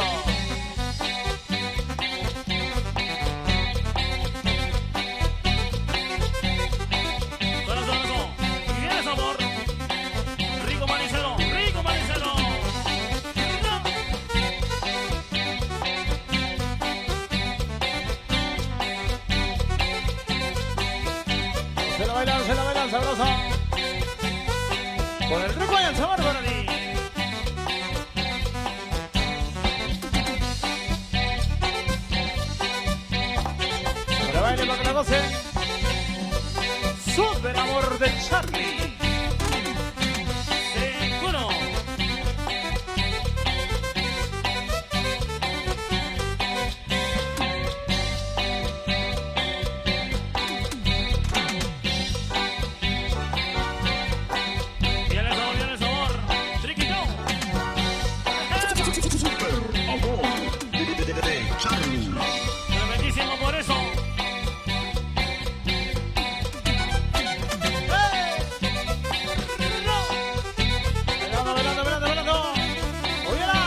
Corazón, y viene sabor. Rico manicero, rico manicero. Se la bailan sabroso. Con el rico y el sabor para ti. Para baile, para que la gocen. Super amor de Charlie. Seguro. Viene el sabor. Triquito. Tremendísimo por eso. Velando. ¡Óyala!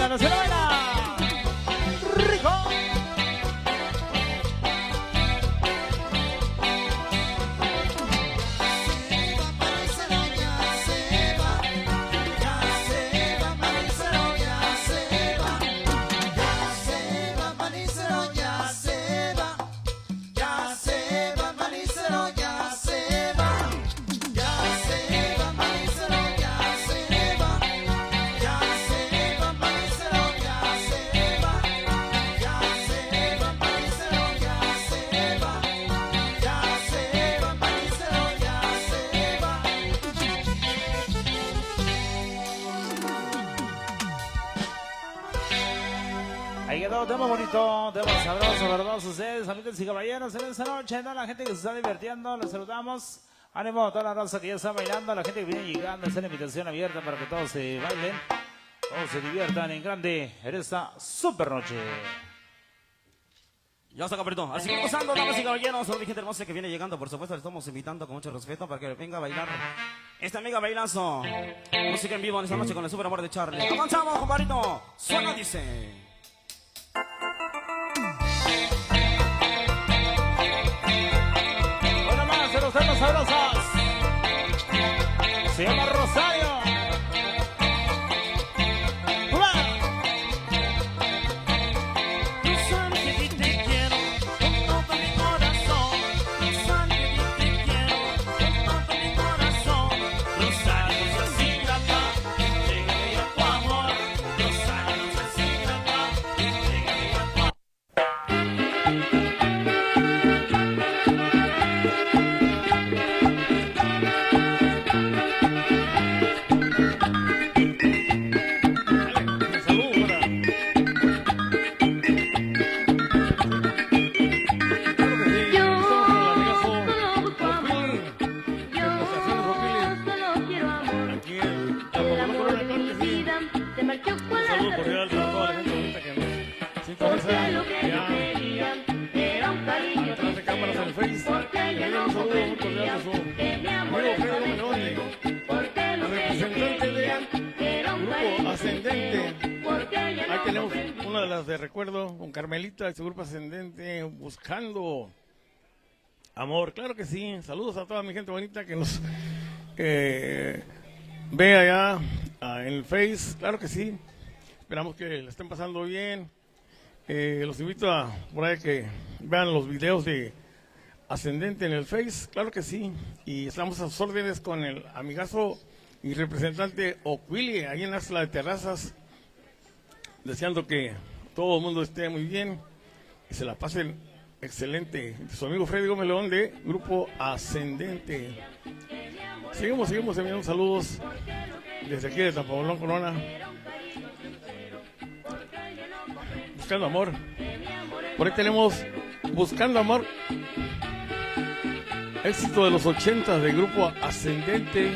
No se la baila. Rico. Ahí quedó, tema bonito, tema sabroso, ¿verdad? Ustedes, amigos y caballeros, en esta noche, ¿no? La gente que se está divirtiendo, los saludamos. Ánimo a toda la raza que ya está bailando, la gente que viene llegando, está la invitación abierta para que todos se bailen, todos se diviertan en grande en esta super noche. Ya está, cabrito. Así que gozando, damas y caballeros, a la gente hermosa que viene llegando, por supuesto, le estamos invitando con mucho respeto para que venga a bailar esta mega bailazo. Música en vivo en esta noche con el super amor de Charlie. Avanzamos, compadrito. Suena, dice. Una más de los temas sabrosos. Se llama Rosario. De recuerdo con Carmelita de su grupo Ascendente, buscando amor. Claro que sí. Saludos a toda mi gente bonita que nos ve allá en el Face, claro que sí. Esperamos que la estén pasando bien. Los invito a por ahí que vean los videos de Ascendente en el Face, claro que sí. Y estamos a sus órdenes con el amigazo y representante Oquili, ahí en Axla de Terrazas, deseando que todo el mundo esté muy bien y se la pasen excelente. Su amigo Freddy Gómez León de Grupo Ascendente. Seguimos enviando saludos desde aquí de Tapabolón, Corona. Buscando amor. Por ahí tenemos Buscando amor. Éxito de los 80 del Grupo Ascendente.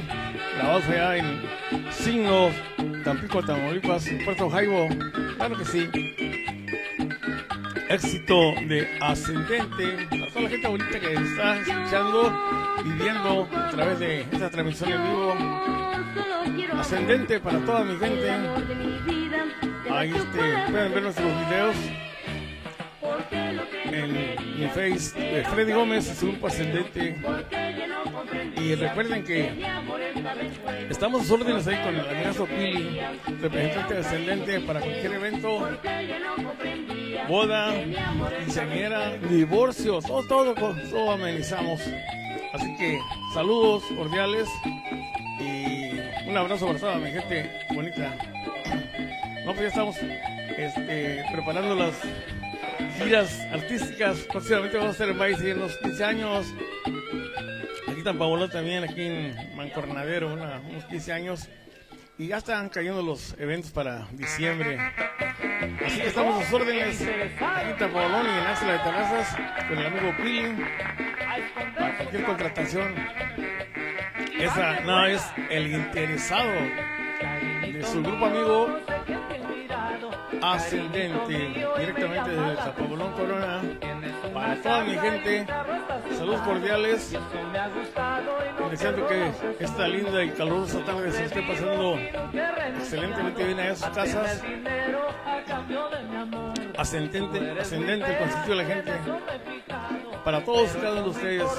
Grabados allá en Signos, Tampico, Tamaulipas, Puerto Jaibo. Claro que sí. Éxito de Ascendente. Para toda la gente bonita que está escuchando y viendo a través de esta transmisión en vivo. Ascendente para toda mi gente. Ahí pueden ver nuestros videos en mi Face de Freddy Gómez y su Grupo Ascendente. Y recuerden que estamos a sus órdenes ahí con el amigazo Pili, representante de Ascendente, para cualquier evento, boda, quinceañera, divorcio, todo amenizamos. Así que saludos cordiales y un abrazo para toda mi gente bonita. No, pues ya estamos preparando las giras artísticas. Próximamente vamos a hacer el baile en los 15 años. Aquí en Tapabolón también, aquí en Mancornadero, unos 15 años. Y ya están cayendo los eventos para diciembre. Así que estamos a sus órdenes aquí en Tapabolón y en Axla de Terrazas con el amigo Pili. Para cualquier contratación. Esa no es el interesado de su grupo amigo Ascendente, directamente desde Tapabolón, Corona. Para toda mi gente, saludos cordiales, deseando que esta linda y calurosa tarde se esté pasando excelentemente bien allá en sus casas. Ascendente, el constituyo de la gente, para todos y cada uno de ustedes,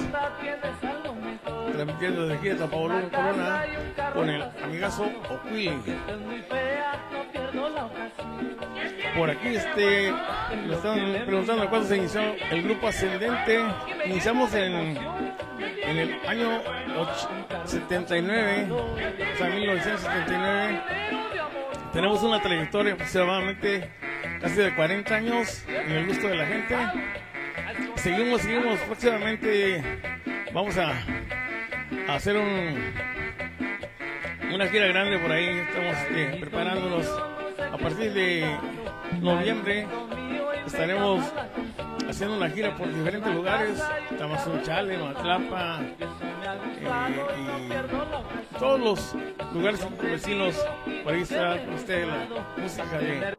transmitiendo desde aquí de Tapabolón, Corona, con el amigazo Oquili. Por aquí me están preguntando cuándo se inició el Grupo Ascendente. Iniciamos en el año 79, o sea, 1979. Tenemos una trayectoria aproximadamente casi de 40 años en el gusto de la gente. Seguimos. Próximamente vamos a hacer una gira grande por ahí. Estamos preparándonos. A partir de noviembre estaremos haciendo una gira por diferentes lugares, Tamazunchale, Matlapa, y todos los lugares vecinos. Por ahí está con usted la música de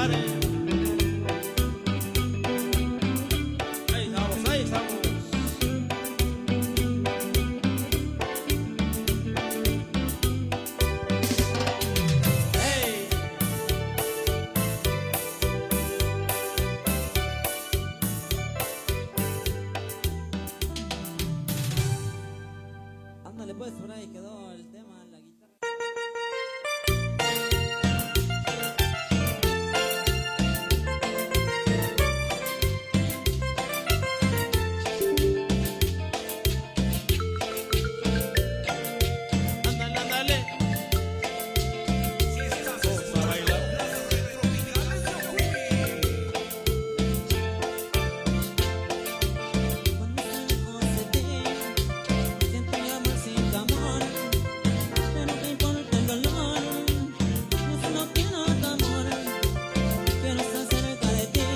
compadre. Ahí estamos, ahí estamos. Hey. Ándale pues, por ahí quedó el tema en la guitarra. Ándale, ándale. Vamos a bailar. Cuando está lejos de ti, siento mi amor sin tu amor. Ya no te importa el dolor, yo solo quiero tu amor. Quiero estar cerca de ti,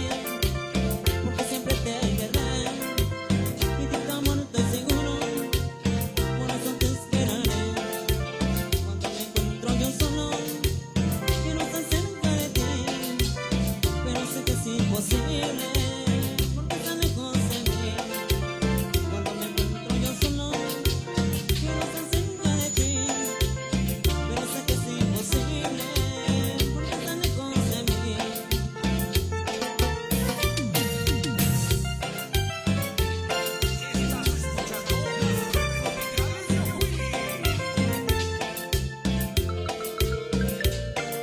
porque siempre te querré. Y de tu amor estoy seguro, por eso te esperaré. Cuando me encuentro yo solo, quiero estar cerca de ti, pero sé que es imposible, porque estás lejos de mí. Cuando me encuentro yo solo, quiero estar cerca de ti, pero sé que es imposible, porque estás lejos de mí.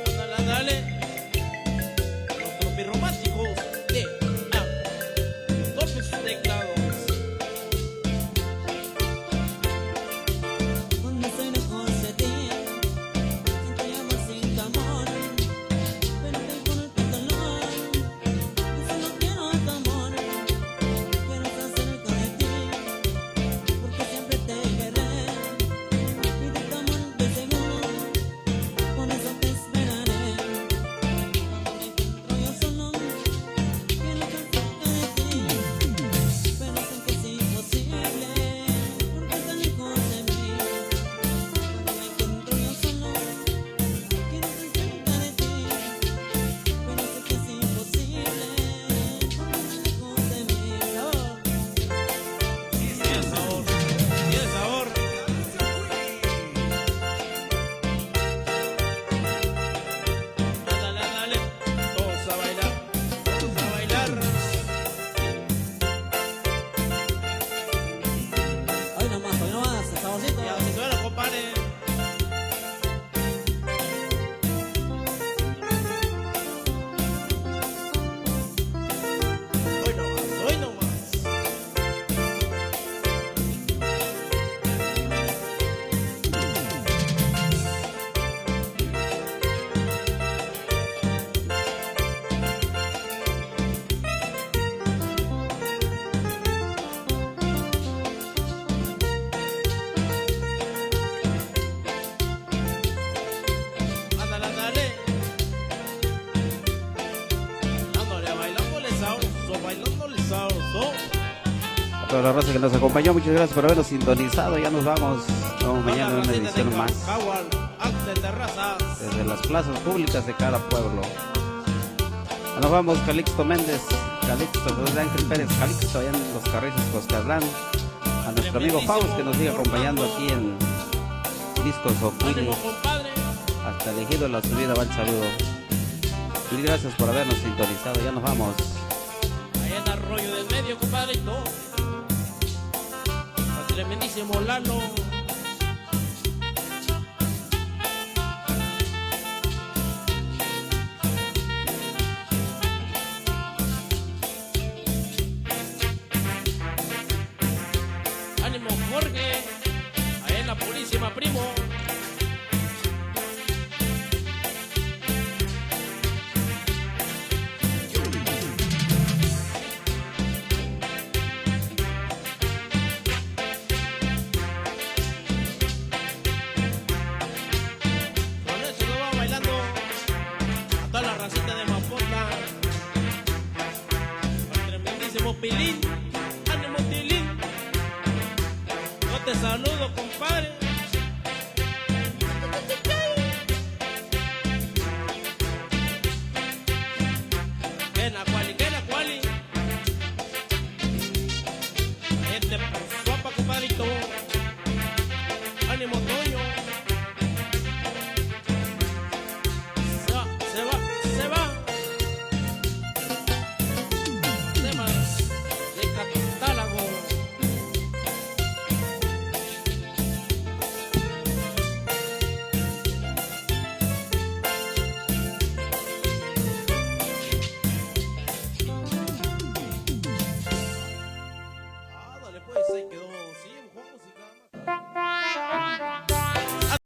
Ándale, ándale. Los tropirrománticos de toquen sus teclados. Cuando estoy lejos de ti, siento mi amor sin tu amor, pero te importa el dolor, yo solo quiero tu amor. Quiero estar cerca de ti, porque siempre te querré. Y de tu amor estoy seguro, por eso te esperaré. Cuando me encuentro yo solo, quiero estar cerca de ti, pero sé que es imposible, porque estás lejos de mí. Cuando me encuentro yo solo, quiero estar cerca de ti, pero sé que es imposible, porque estás lejos de mí. Tiene sabor, tiene sabor. Ándale, ándale. Vamos a bailar, vamos a bailar. Hoy nomás, el saborcito. Ya se suena, compadre. Hoy nomás, hoy nomás. Ándale, ándale. Ándale, bailándole sabroso, bailándole sabroso. A toda la raza que nos acompañó, muchas gracias por habernos sintonizado. Ya nos vamos. Nos vemos mañana en una edición más Cagual, arte de terrazas. desde las plazas públicas de cada pueblo. Nos vamos, Calixto Méndez, Calixto, José Ángel Pérez, Calixto, allá en los Carrizos, Coscatlán. A nuestro amigo Faust que nos sigue acompañando aquí en Discos Oquili. Ánimo, compadre. Hasta elegido la subida va el saludo. Mil gracias por habernos sintonizado. Ya nos vamos. Allá en Arroyo del Medio, compadrito. Al tremendísimo Lalo.